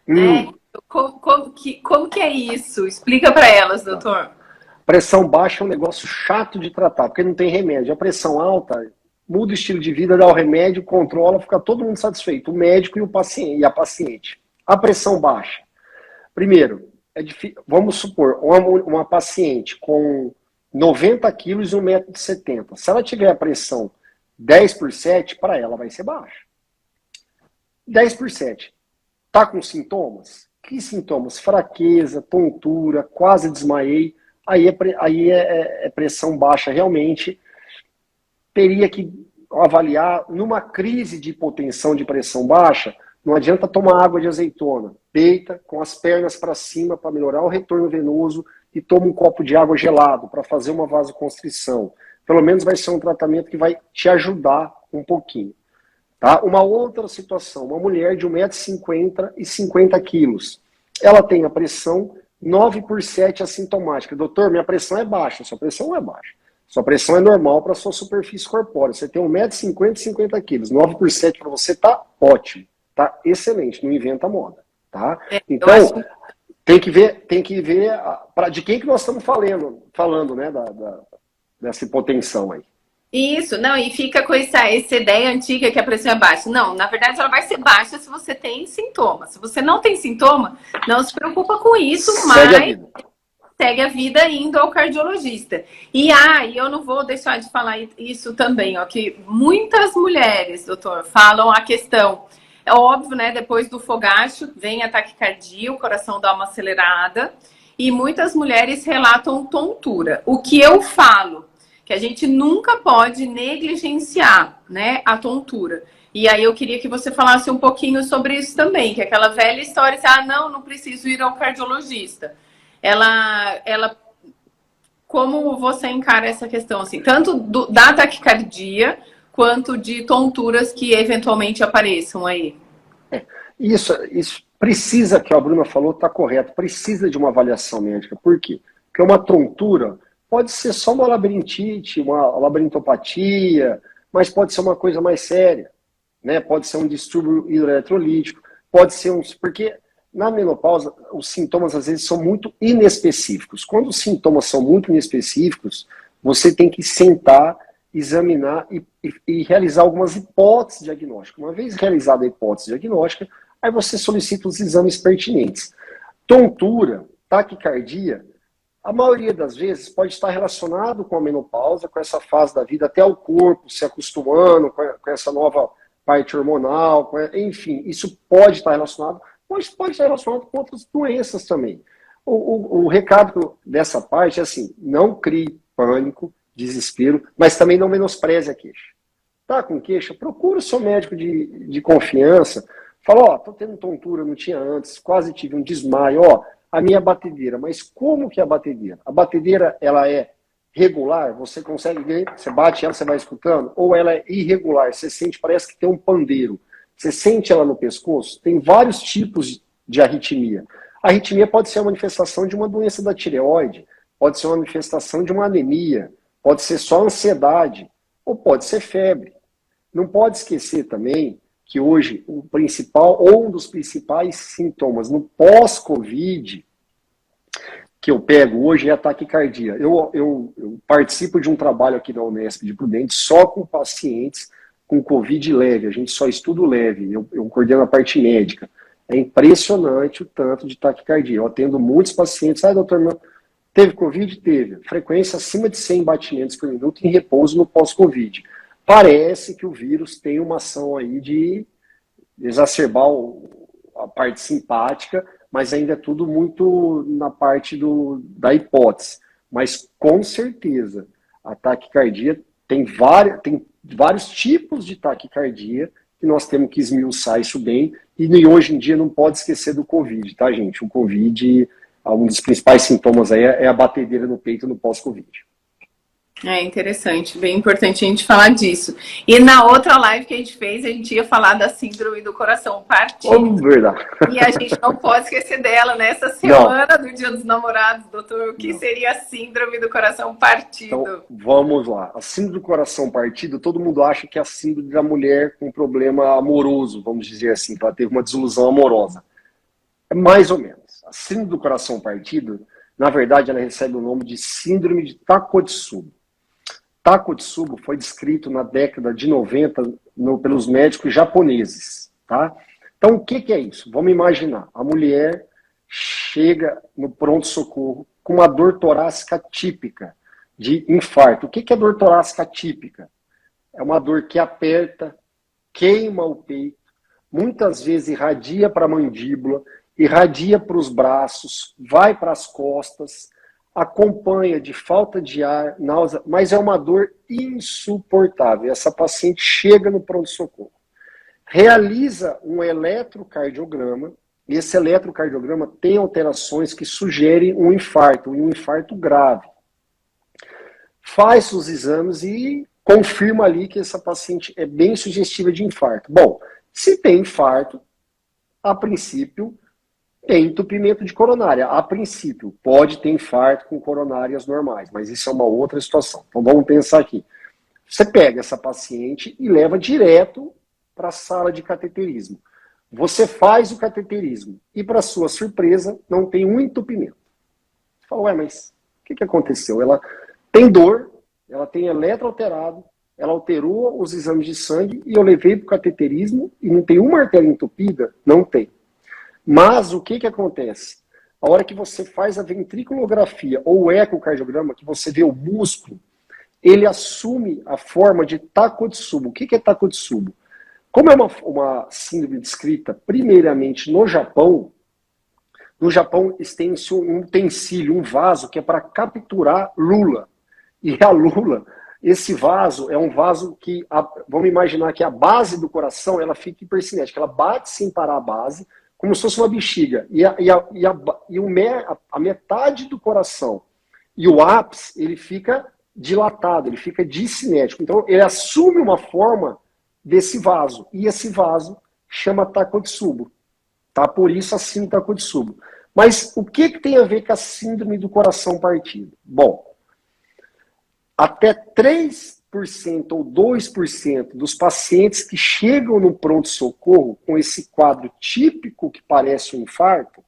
né? Como que é isso? Explica para elas, doutor. Pressão baixa é um negócio chato de tratar, porque não tem remédio. A pressão alta, muda o estilo de vida, dá o remédio, controla, fica todo mundo satisfeito, o médico e o paciente, e a paciente. A pressão baixa. Primeiro, vamos supor, uma paciente com 90 quilos e 1,70 m. Se ela tiver a pressão 10 por 7, para ela vai ser baixa. 10 por 7. Tá com sintomas? Que sintomas? Fraqueza, tontura, quase desmaiei. Aí é pressão baixa. Realmente, teria que avaliar, numa crise de hipotensão de pressão baixa, não adianta tomar água de azeitona. Deita com as pernas para cima para melhorar o retorno venoso e toma um copo de água gelado para fazer uma vasoconstrição. Pelo menos vai ser um tratamento que vai te ajudar um pouquinho. Tá? Uma outra situação, uma mulher de 1,50 m e 50 quilos. Ela tem a pressão 9 por 7 assintomática. Doutor, minha pressão é baixa. Sua pressão não é baixa. Sua pressão é normal para a sua superfície corpórea. Você tem 1,50 m e 50 quilos. 9 por 7 para você tá ótimo. Tá excelente. Não inventa moda. Tá? Então, tem que ver de quem que nós estamos falando, né? Dessa hipotensão aí. Isso, não, e fica com essa ideia antiga que a pressão é baixa. Não, na verdade ela vai ser baixa se você tem sintoma. Se você não tem sintoma, não se preocupa com isso, mas segue a vida indo ao cardiologista. E eu não vou deixar de falar isso também, ó, que muitas mulheres, doutor, falam a questão. É óbvio, né? Depois do fogacho, vem a taquicardia, o coração dá uma acelerada. E muitas mulheres relatam tontura. O que eu falo? Que a gente nunca pode negligenciar, né, a tontura. E aí eu queria que você falasse um pouquinho sobre isso também, que é aquela velha história, não preciso ir ao cardiologista. Ela como você encara essa questão, assim, tanto da taquicardia, quanto de tonturas que eventualmente apareçam aí? Isso precisa, que a Bruna falou, está correto, precisa de uma avaliação médica. Por quê? Porque uma tontura pode ser só uma labirintite, uma labirintopatia, mas pode ser uma coisa mais séria, né? Pode ser um distúrbio hidroeletrolítico, pode ser porque na menopausa os sintomas às vezes são muito inespecíficos. Quando os sintomas são muito inespecíficos, você tem que sentar, examinar e realizar algumas hipóteses diagnósticas. Uma vez realizada a hipótese diagnóstica, aí você solicita os exames pertinentes. Tontura, taquicardia, a maioria das vezes pode estar relacionado com a menopausa, com essa fase da vida, até o corpo se acostumando com essa nova parte hormonal, enfim, isso pode estar relacionado, mas pode estar relacionado com outras doenças também. O recado dessa parte é assim, não crie pânico, desespero, mas também não menospreze a queixa. Tá com queixa? Procura o seu médico de confiança, fala, tô tendo tontura, não tinha antes, quase tive um desmaio, a minha batedeira, mas como que é a batedeira? A batedeira, ela é regular, você consegue ver, você bate ela, você vai escutando, ou ela é irregular, você sente, parece que tem um pandeiro, você sente ela no pescoço, tem vários tipos de arritmia. A arritmia pode ser a manifestação de uma doença da tireoide, pode ser uma manifestação de uma anemia, pode ser só ansiedade, ou pode ser febre. Não pode esquecer também que hoje o principal, ou um dos principais sintomas no pós-Covid que eu pego hoje é a taquicardia. Eu participo de um trabalho aqui na Unesp de Prudente só com pacientes com Covid leve. A gente só estuda o leve. Eu coordeno a parte médica. É impressionante o tanto de taquicardia. Eu atendo muitos pacientes. Doutor, teve Covid? Teve. Frequência acima de 100 batimentos por minuto em repouso no pós-Covid. Parece que o vírus tem uma ação aí de exacerbar a parte simpática, mas ainda é tudo muito na parte da hipótese. Mas com certeza, a taquicardia tem vários tipos de taquicardia que nós temos que esmiuçar isso bem. E hoje em dia não pode esquecer do Covid, tá, gente? O Covid, um dos principais sintomas aí é a batedeira no peito no pós-Covid. É interessante, bem importante a gente falar disso. E na outra live que a gente fez, a gente ia falar da síndrome do coração partido. Oh, verdade. E a gente não pode esquecer dela nessa semana do Dia dos Namorados, doutor. O que seria a síndrome do coração partido? Então, vamos lá. A síndrome do coração partido, todo mundo acha que é a síndrome da mulher com problema amoroso, vamos dizer assim, que ela teve uma desilusão amorosa. É mais ou menos. A síndrome do coração partido, na verdade, ela recebe o nome de síndrome de Takotsubo. Takotsubo foi descrito na década de 90 pelos médicos japoneses, tá? Então, o que é isso? Vamos imaginar, a mulher chega no pronto-socorro com uma dor torácica típica de infarto. O que é dor torácica típica? É uma dor que aperta, queima o peito, muitas vezes irradia para a mandíbula, irradia para os braços, vai para as costas, acompanha de falta de ar, náusea, mas é uma dor insuportável. Essa paciente chega no pronto-socorro, realiza um eletrocardiograma, e esse eletrocardiograma tem alterações que sugerem um infarto grave. Faz os exames e confirma ali que essa paciente é bem sugestiva de infarto. Bom, se tem infarto, a princípio, tem entupimento de coronária. A princípio, pode ter infarto com coronárias normais, mas isso é uma outra situação. Então vamos pensar aqui. Você pega essa paciente e leva direto para a sala de cateterismo. Você faz o cateterismo e, para sua surpresa, não tem um entupimento. Você fala, ué, mas o que aconteceu? Ela tem dor, ela tem eletro alterado, ela alterou os exames de sangue e eu levei para o cateterismo e não tem uma artéria entupida? Não tem. Mas o que acontece? A hora que você faz a ventriculografia ou o ecocardiograma, que você vê o músculo, ele assume a forma de Takotsubo. O que é Takotsubo? Como é uma síndrome descrita primeiramente no Japão tem-se um utensílio, um vaso, que é para capturar lula. E a lula, esse vaso é um vaso que, vamos imaginar que a base do coração, ela fica hipercinética, ela bate sem parar a base, como se fosse uma bexiga. E a metade do coração e o ápice, ele fica dilatado, ele fica discinético. Então, ele assume uma forma desse vaso. E esse vaso chama Takotsubo. Tá? Por isso a síndrome Takotsubo. Mas o que tem a ver com a síndrome do coração partido? Bom, até 3% ou 2% dos pacientes que chegam no pronto-socorro com esse quadro típico que parece um infarto,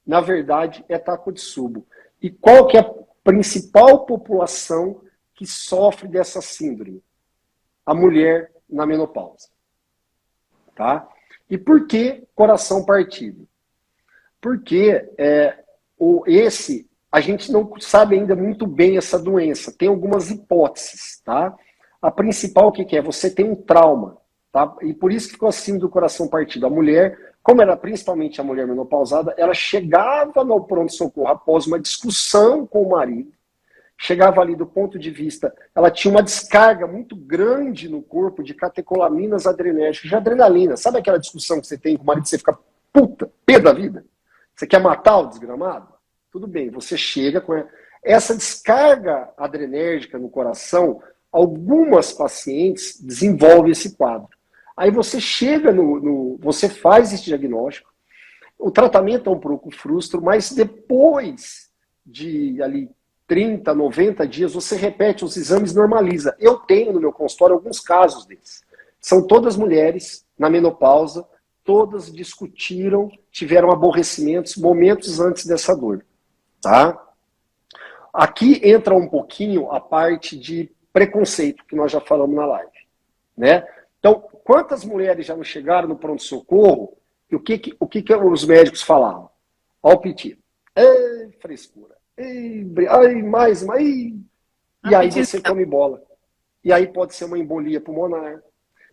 na verdade é Takotsubo. E qual que é a principal população que sofre dessa síndrome? A mulher na menopausa. Tá? E por que coração partido? Porque a gente não sabe ainda muito bem essa doença. Tem algumas hipóteses, tá? A principal, o que é? Você tem um trauma, tá? E por isso que ficou assim do coração partido. A mulher, como era principalmente a mulher menopausada, ela chegava no pronto-socorro após uma discussão com o marido, chegava ali do ponto de vista, ela tinha uma descarga muito grande no corpo de catecolaminas adrenérgicas, de adrenalina. Sabe aquela discussão que você tem com o marido e você fica pé da vida? Você quer matar o desgramado? Tudo bem, você chega com essa descarga adrenérgica no coração, algumas pacientes desenvolvem esse quadro. Aí você chega você faz esse diagnóstico, o tratamento é um pouco frustro, mas depois de ali 30, 90 dias, você repete os exames, normaliza. Eu tenho no meu consultório alguns casos desses. São todas mulheres na menopausa, todas discutiram, tiveram aborrecimentos momentos antes dessa dor. Tá? Aqui entra um pouquinho a parte de preconceito, que nós já falamos na live. Né? Então, quantas mulheres já não chegaram no pronto-socorro e o que os médicos falavam? Ó o piti. Ei, frescura. Ai, mais. E aí você come bola. E aí pode ser uma embolia pulmonar.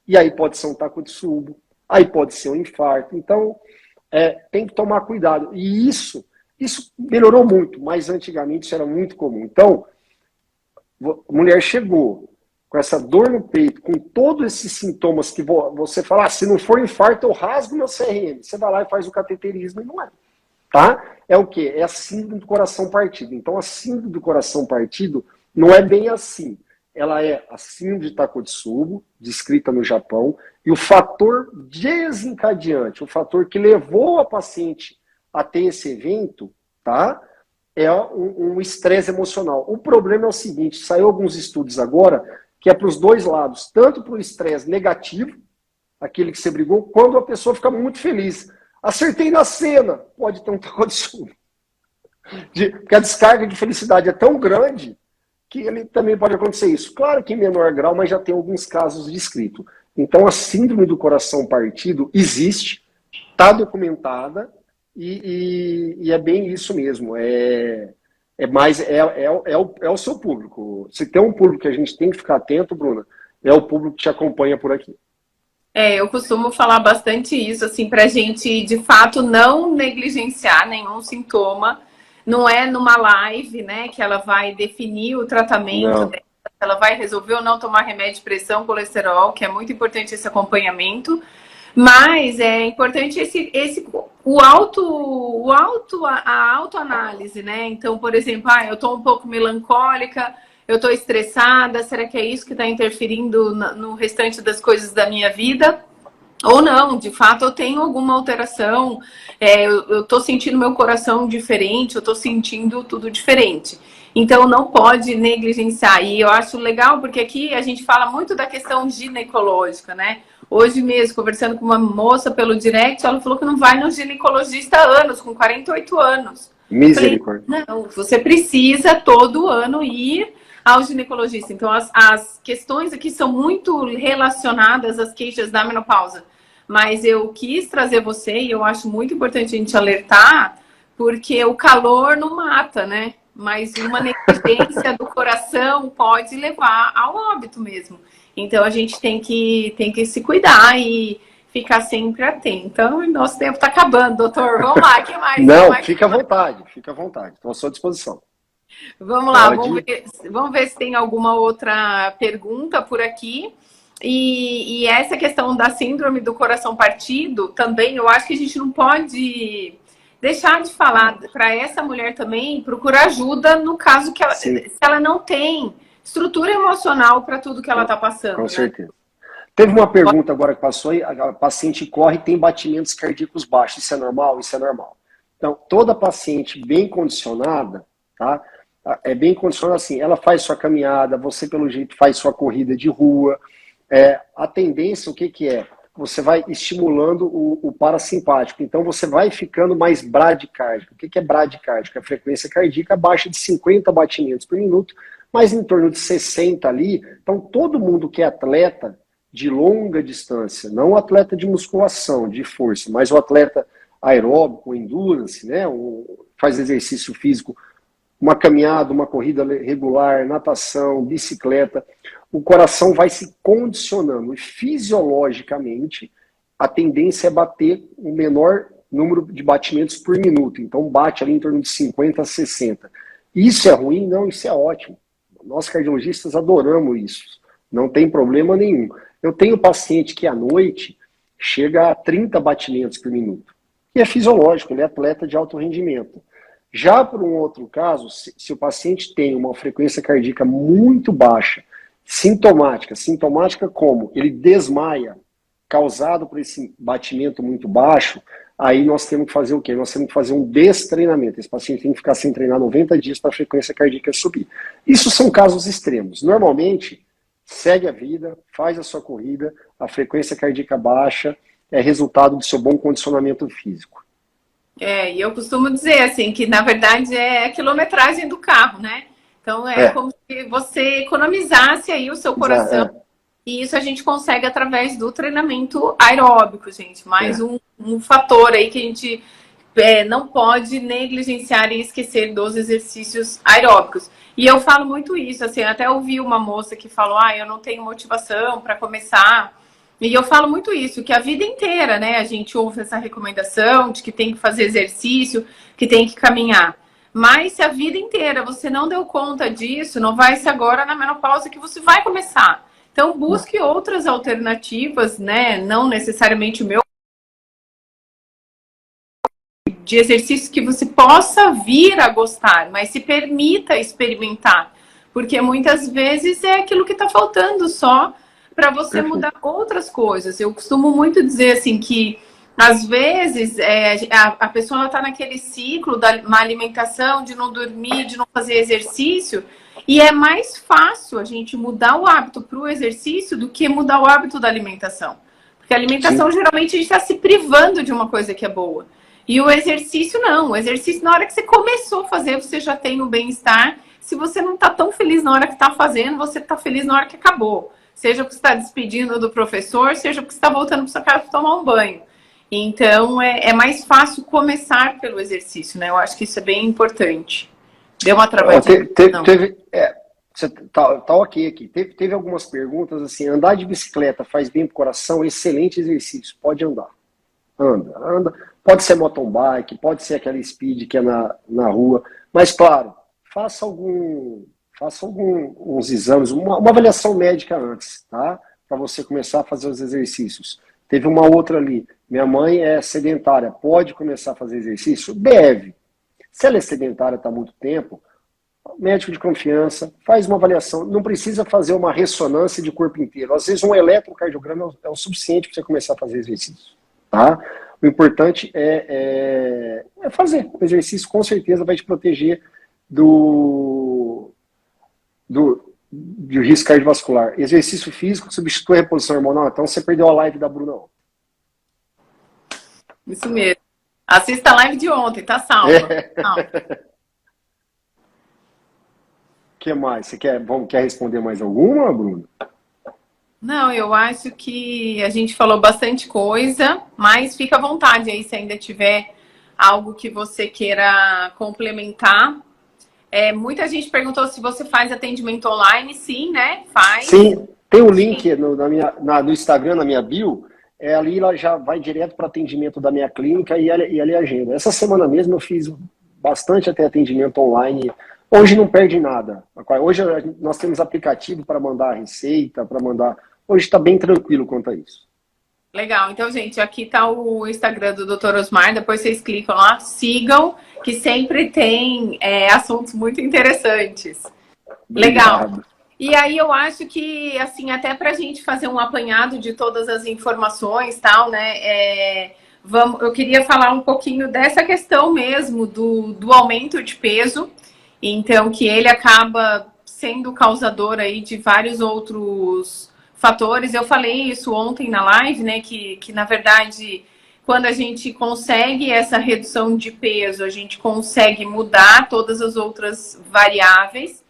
E aí pode ser um Takotsubo. Aí pode ser um infarto. Então, tem que tomar cuidado. E isso melhorou muito, mas antigamente isso era muito comum. Então, a mulher chegou com essa dor no peito, com todos esses sintomas que você fala, se não for infarto, eu rasgo meu CRM. Você vai lá e faz o cateterismo e não é. Tá? É o quê? É a síndrome do coração partido. Então, a síndrome do coração partido não é bem assim. Ela é a síndrome de Takotsubo, descrita no Japão, e o fator desencadeante, o fator que levou a paciente a ter esse evento, tá? É um estresse emocional. O problema é o seguinte, saiu alguns estudos agora, que é para os dois lados, tanto para o estresse negativo, aquele que você brigou, quando a pessoa fica muito feliz. Acertei na cena, pode ter um Takotsubo. Porque a descarga de felicidade é tão grande que ele também pode acontecer isso. Claro que em menor grau, mas já tem alguns casos descritos. Então, a síndrome do coração partido existe, está documentada, e é bem isso mesmo. É o seu público. Se tem um público que a gente tem que ficar atento, Bruna, é o público que te acompanha por aqui. Eu costumo falar bastante isso, assim, pra gente, de fato, não negligenciar nenhum sintoma. Não é numa live, né, que ela vai definir o tratamento dela, ela vai resolver ou não tomar remédio de pressão, colesterol, que é muito importante esse acompanhamento. Mas é importante a autoanálise, né? Então, por exemplo, eu tô um pouco melancólica, eu tô estressada, será que é isso que está interferindo no restante das coisas da minha vida? Ou não, de fato eu tenho alguma alteração, eu tô sentindo meu coração diferente, eu tô sentindo tudo diferente. Então não pode negligenciar. E eu acho legal porque aqui a gente fala muito da questão ginecológica, né? Hoje mesmo, conversando com uma moça pelo direct, ela falou que não vai no ginecologista há anos, com 48 anos. Misericórdia. Falei, não, você precisa todo ano ir ao ginecologista. Então, as questões aqui são muito relacionadas às queixas da menopausa. Mas eu quis trazer você, e eu acho muito importante a gente alertar, porque o calor não mata, né? Mas uma negligência do coração pode levar ao óbito mesmo. Então, a gente tem que se cuidar e ficar sempre atento. Então, nosso tempo está acabando, doutor. Vamos lá, o que mais? Não, fica à vontade, fica à vontade. Estou à sua disposição. Vamos lá, vamos ver se tem alguma outra pergunta por aqui. E essa questão da síndrome do coração partido, também, eu acho que a gente não pode deixar de falar para essa mulher também, procurar ajuda no caso que se ela não tem estrutura emocional para tudo que ela está passando. Com certeza. Teve uma pergunta agora que passou aí, a paciente corre e tem batimentos cardíacos baixos. Isso é normal? Isso é normal. Então, toda paciente bem condicionada, tá? É bem condicionada assim, ela faz sua caminhada, você pelo jeito faz sua corrida de rua. A tendência, o que é? Você vai estimulando o parasimpático. Então, você vai ficando mais bradicárdico. O que é bradicárdico? A frequência cardíaca abaixo de 50 batimentos por minuto, mas em torno de 60 ali. Então, todo mundo que é atleta de longa distância, não o atleta de musculação, de força, mas o atleta aeróbico, endurance, né? Faz exercício físico, uma caminhada, uma corrida regular, natação, bicicleta, o coração vai se condicionando e fisiologicamente a tendência é bater o menor número de batimentos por minuto. Então bate ali em torno de 50 a 60. Isso é ruim? Não, isso é ótimo. Nós cardiologistas adoramos isso. Não tem problema nenhum. Eu tenho paciente que à noite chega a 30 batimentos por minuto. E é fisiológico, ele é atleta de alto rendimento. Já por um outro caso, se o paciente tem uma frequência cardíaca muito baixa, sintomática como? Ele desmaia, causado por esse batimento muito baixo, aí nós temos que fazer o quê? Nós temos que fazer um destreinamento. Esse paciente tem que ficar sem treinar 90 dias para a frequência cardíaca subir. Isso são casos extremos. Normalmente, segue a vida, faz a sua corrida, a frequência cardíaca baixa é resultado do seu bom condicionamento físico. E eu costumo dizer assim, que na verdade é a quilometragem do carro, né? Então como se você economizasse aí o seu coração. E isso a gente consegue através do treinamento aeróbico, gente. Mais um fator aí que a gente não pode negligenciar e esquecer dos exercícios aeróbicos. E eu falo muito isso, assim, até ouvi uma moça que falou, eu não tenho motivação para começar. E eu falo muito isso, que a vida inteira, né, a gente ouve essa recomendação de que tem que fazer exercício, que tem que caminhar. Mas se a vida inteira você não deu conta disso, não vai ser agora na menopausa que você vai começar. Então busque outras alternativas, né? Não necessariamente o meu, de exercícios que você possa vir a gostar, mas se permita experimentar. Porque muitas vezes é aquilo que está faltando só para você mudar outras coisas. Eu costumo muito dizer assim que às vezes a pessoa está naquele ciclo da má alimentação, de não dormir, de não fazer exercício, e é mais fácil a gente mudar o hábito para o exercício do que mudar o hábito da alimentação. Porque a alimentação, sim, geralmente a gente está se privando de uma coisa que é boa. E o exercício não. O exercício, na hora que você começou a fazer, você já tem o bem-estar. Se você não está tão feliz na hora que está fazendo, você está feliz na hora que acabou. Seja porque você está despedindo do professor, seja porque você está voltando para sua casa para tomar um banho. Então, é mais fácil começar pelo exercício, né? Eu acho que isso é bem importante. Deu uma travadinha? Você tá ok aqui. Teve algumas perguntas assim, andar de bicicleta faz bem pro coração, excelente exercício, pode andar. Anda. Pode ser mountain bike, pode ser aquela speed que é na rua, mas claro, faça uns exames, uma avaliação médica antes, tá? Para você começar a fazer os exercícios. Teve uma outra ali, minha mãe é sedentária, pode começar a fazer exercício? Deve. Se ela é sedentária há muito tempo, médico de confiança, faz uma avaliação, não precisa fazer uma ressonância de corpo inteiro. Às vezes um eletrocardiograma é o suficiente para você começar a fazer exercício, tá? O importante é fazer. O exercício com certeza vai te proteger do risco cardiovascular. Exercício físico substitui a reposição hormonal. Então você perdeu a live da Bruna. Isso mesmo. Assista a live de ontem, tá salva. O que mais? Você quer responder mais alguma, Bruna? Não, eu acho que a gente falou bastante coisa, mas fica à vontade aí se ainda tiver algo que você queira complementar. Muita gente perguntou se você faz atendimento online. Sim, né? Faz. Sim, tem um link no Instagram, na minha bio. Ali ela já vai direto para atendimento da minha clínica e ali agenda. Essa semana mesmo eu fiz bastante até atendimento online. Hoje não perde nada. Hoje nós temos aplicativo para mandar receita, para mandar... Hoje está bem tranquilo quanto a isso. Legal. Então, gente, aqui está o Instagram do Dr. Osmar. Depois vocês clicam lá, sigam, que sempre tem assuntos muito interessantes. Legal. Obrigado. E aí eu acho que, assim, até para a gente fazer um apanhado de todas as informações, tal, né? Eu queria falar um pouquinho dessa questão mesmo do aumento de peso. Então, que ele acaba sendo causador aí de vários outros fatores. Eu falei isso ontem na live, né? Que na verdade, quando a gente consegue essa redução de peso, a gente consegue mudar todas as outras variáveis,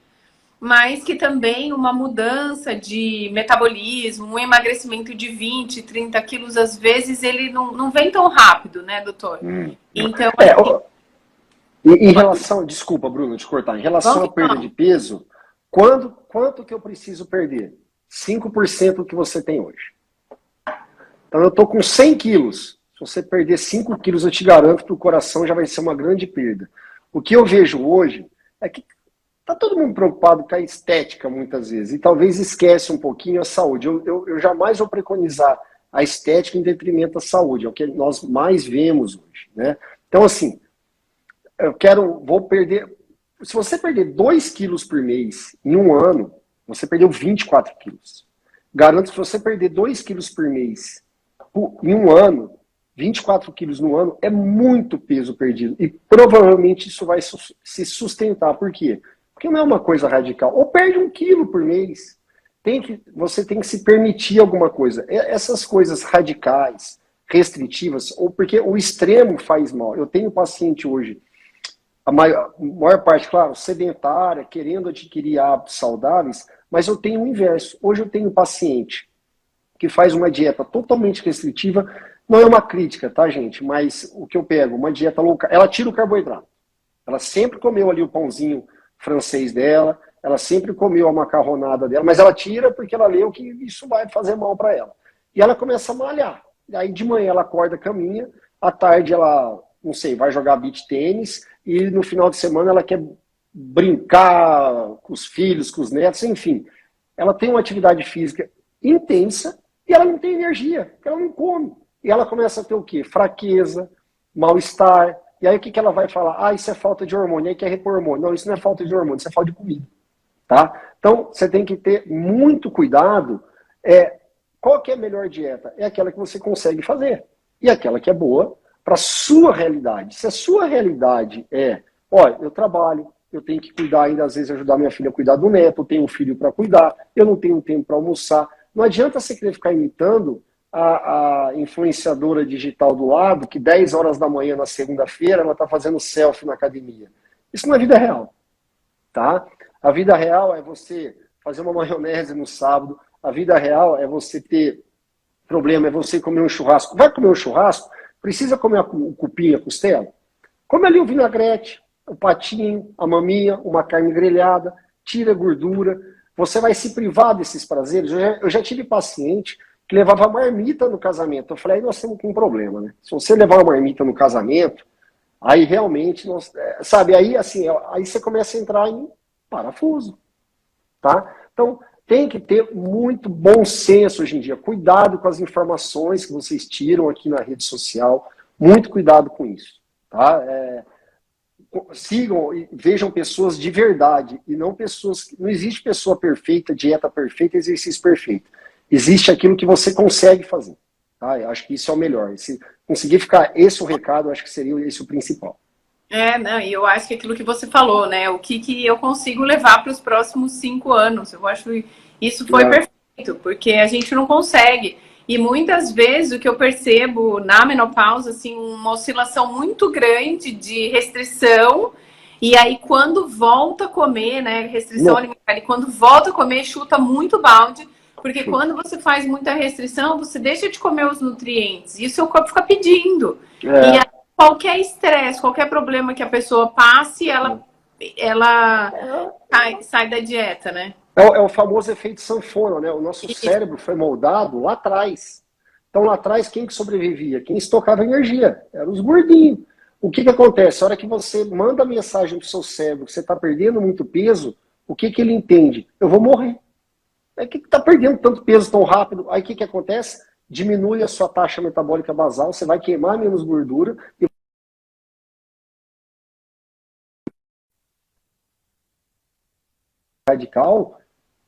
mas que também uma mudança de metabolismo, um emagrecimento de 20, 30 quilos, às vezes ele não vem tão rápido, né, doutor? Então, em relação, desculpa, Bruno, te cortar, em relação à perda de peso, quanto que eu preciso perder? 5% do que você tem hoje. Então eu tô com 100 quilos. Se você perder 5 quilos, eu te garanto que o coração já vai ser uma grande perda. O que eu vejo hoje é que tá todo mundo preocupado com a estética muitas vezes, e talvez esquece um pouquinho a saúde. Eu jamais vou preconizar a estética em detrimento da saúde, é o que nós mais vemos hoje, né? Então, assim, vou perder... Se você perder 2 quilos por mês em um ano, você perdeu 24 quilos. Garanto que se você perder 2 quilos por mês em um ano, 24 quilos no ano, é muito peso perdido. E provavelmente isso vai se sustentar. Por quê? Porque não é uma coisa radical. Ou perde 1 quilo por mês. Você tem que se permitir alguma coisa. Essas coisas radicais, restritivas, ou porque o extremo faz mal. Eu tenho paciente hoje, a maior parte, claro, sedentária, querendo adquirir hábitos saudáveis, mas eu tenho o inverso. Hoje eu tenho um paciente que faz uma dieta totalmente restritiva. Não é uma crítica, tá, gente? Mas o que eu pego, uma dieta low carb, ela tira o carboidrato. Ela sempre comeu ali o pãozinho francês dela, ela sempre comeu a macarronada dela, mas ela tira porque ela leu que isso vai fazer mal para ela. E ela começa a malhar. Aí de manhã ela acorda, caminha, à tarde ela não sei, vai jogar beach tênis e no final de semana ela quer brincar com os filhos, com os netos, enfim. Ela tem uma atividade física intensa e ela não tem energia, porque ela não come. E ela começa a ter o quê? Fraqueza, mal-estar. E aí o que, que ela vai falar? Ah, isso é falta de hormônio, aí quer repor hormônio. Não, isso não é falta de hormônio, isso é falta de comida. Tá? Então, você tem que ter muito cuidado. Qual que é a melhor dieta? É aquela que você consegue fazer. E aquela que é boa para a sua realidade. Se a sua realidade olha, eu trabalho, eu tenho que cuidar ainda, às vezes, ajudar minha filha a cuidar do neto, eu tenho um filho para cuidar, eu não tenho tempo para almoçar. Não adianta você querer ficar imitando a influenciadora digital do lado, que 10 horas da manhã na segunda-feira ela está fazendo selfie na academia. Isso não é vida real. Tá? A vida real é você fazer uma maionese no sábado, a vida real é você ter problema, é você comer um churrasco. Vai comer um churrasco? Precisa comer o cupim e a costela? Come ali o vinagrete, o patinho, a maminha, uma carne grelhada, tira a gordura. Você vai se privar desses prazeres. Eu já tive paciente que levava marmita no casamento. Eu falei, aí nós temos um problema, né? Se você levar uma marmita no casamento, aí realmente, sabe, aí assim, aí você começa a entrar em parafuso, tá? Então, tem que ter muito bom senso hoje em dia. Cuidado com as informações que vocês tiram aqui na rede social. Muito cuidado com isso, tá? Sigam e vejam pessoas de verdade e não pessoas... Não existe pessoa perfeita, dieta perfeita, exercício perfeito. Existe aquilo que você consegue fazer. Tá? Eu acho que isso é o melhor. Se conseguir ficar esse o recado, eu acho que seria esse o principal. Não, e eu acho que aquilo que você falou, né? O que eu consigo levar para os próximos 5 anos. Eu acho que isso foi perfeito, porque a gente não consegue. E muitas vezes o que eu percebo na menopausa, assim, uma oscilação muito grande de restrição. E aí, quando volta a comer, né? Restrição alimentar, e quando volta a comer, chuta muito balde. Porque quando você faz muita restrição, você deixa de comer os nutrientes. E o seu corpo fica pedindo. E aí, qualquer estresse, qualquer problema que a pessoa passe, ela sai da dieta, né? É o famoso efeito sanfona, né? O nosso cérebro foi moldado lá atrás. Então, lá atrás, quem que sobrevivia? Quem estocava energia. Eram os gordinhos. O que acontece? A hora que você manda a mensagem para o seu cérebro que você está perdendo muito peso, o que ele entende? Eu vou morrer. É que está perdendo tanto peso tão rápido. Aí o que acontece? Diminui a sua taxa metabólica basal, você vai queimar menos gordura e radical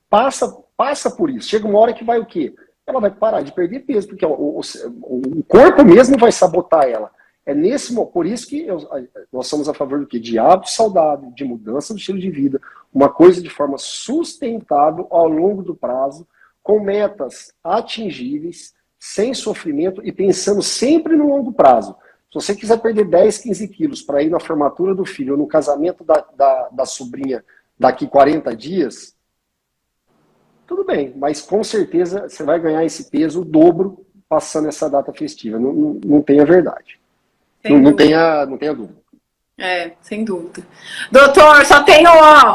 passa por isso. Chega uma hora que vai o quê? Ela vai parar de perder peso, porque o corpo mesmo vai sabotar ela. Por isso que nós somos a favor do quê? De hábito saudável, de mudança do estilo de vida, uma coisa de forma sustentável ao longo do prazo, com metas atingíveis, sem sofrimento e pensando sempre no longo prazo. Se você quiser perder 10, 15 quilos para ir na formatura do filho ou no casamento da sobrinha daqui 40 dias, tudo bem, mas com certeza você vai ganhar esse peso, o dobro, passando essa data festiva. Não tenha verdade. Não tenha dúvida. Sem dúvida. Doutor, só tenho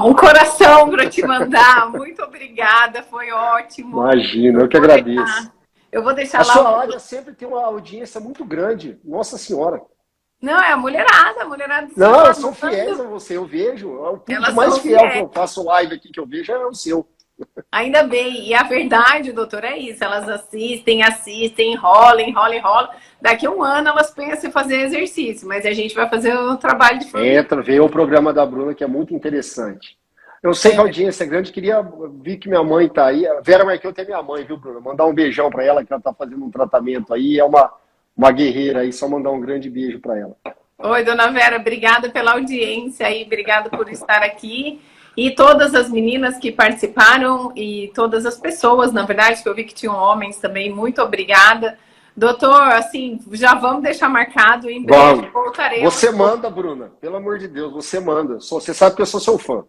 um coração para te mandar. Muito obrigada, foi ótimo. Imagina, eu que agradeço. Eu vou deixar lá. A sua live sempre tem uma audiência muito grande. Nossa Senhora. Não, é a mulherada. Não, eu sou fiéis a você, eu vejo. É o público mais fiel que eu faço live aqui, que eu vejo, é o seu. Ainda bem. E a verdade, doutor, é isso. Elas assistem, enrolam. Daqui a um ano elas pensam em fazer exercício, mas a gente vai fazer um trabalho de família. Vê o programa da Bruna, que é muito interessante. Eu sei que a audiência é grande, queria ver que minha mãe tá aí. A Vera Marqueu tem minha mãe, viu, Bruna? Mandar um beijão para ela, que ela tá fazendo um tratamento aí. É uma guerreira aí, só mandar um grande beijo para ela. Oi, dona Vera, obrigada pela audiência aí, obrigada por estar aqui. E todas as meninas que participaram e todas as pessoas, na verdade, que eu vi que tinham homens também, muito obrigada. Doutor, assim, já vamos deixar marcado, em breve voltaremos. Você manda, Bruna, pelo amor de Deus, você manda. Você sabe que eu sou seu fã.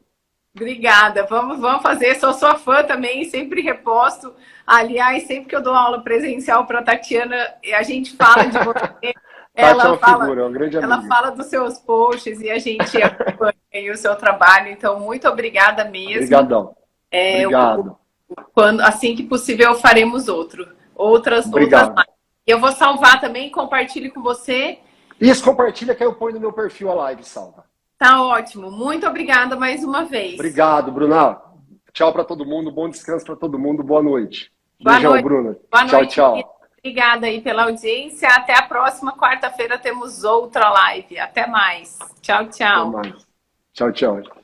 Obrigada, vamos fazer, sou sua fã também, sempre reposto. Aliás, sempre que eu dou aula presencial para a Tatiana, a gente fala de você. Ela fala dos seus posts e a gente acompanha o seu trabalho. Então, muito obrigada mesmo. Obrigadão. Obrigado. Assim que possível, faremos outras lives. Eu vou salvar também, compartilhe com você. Isso, compartilha que aí eu ponho no meu perfil a live, salva. Tá ótimo. Muito obrigada mais uma vez. Obrigado, Bruna. Tchau para todo mundo, bom descanso para todo mundo, boa noite. Boa Beijão, noite. Bruna. Boa Tchau, noite. tchau. Obrigada aí pela audiência. Até a próxima quarta-feira temos outra live. Até mais. Tchau, Até tchau. mais. Tchau, tchau.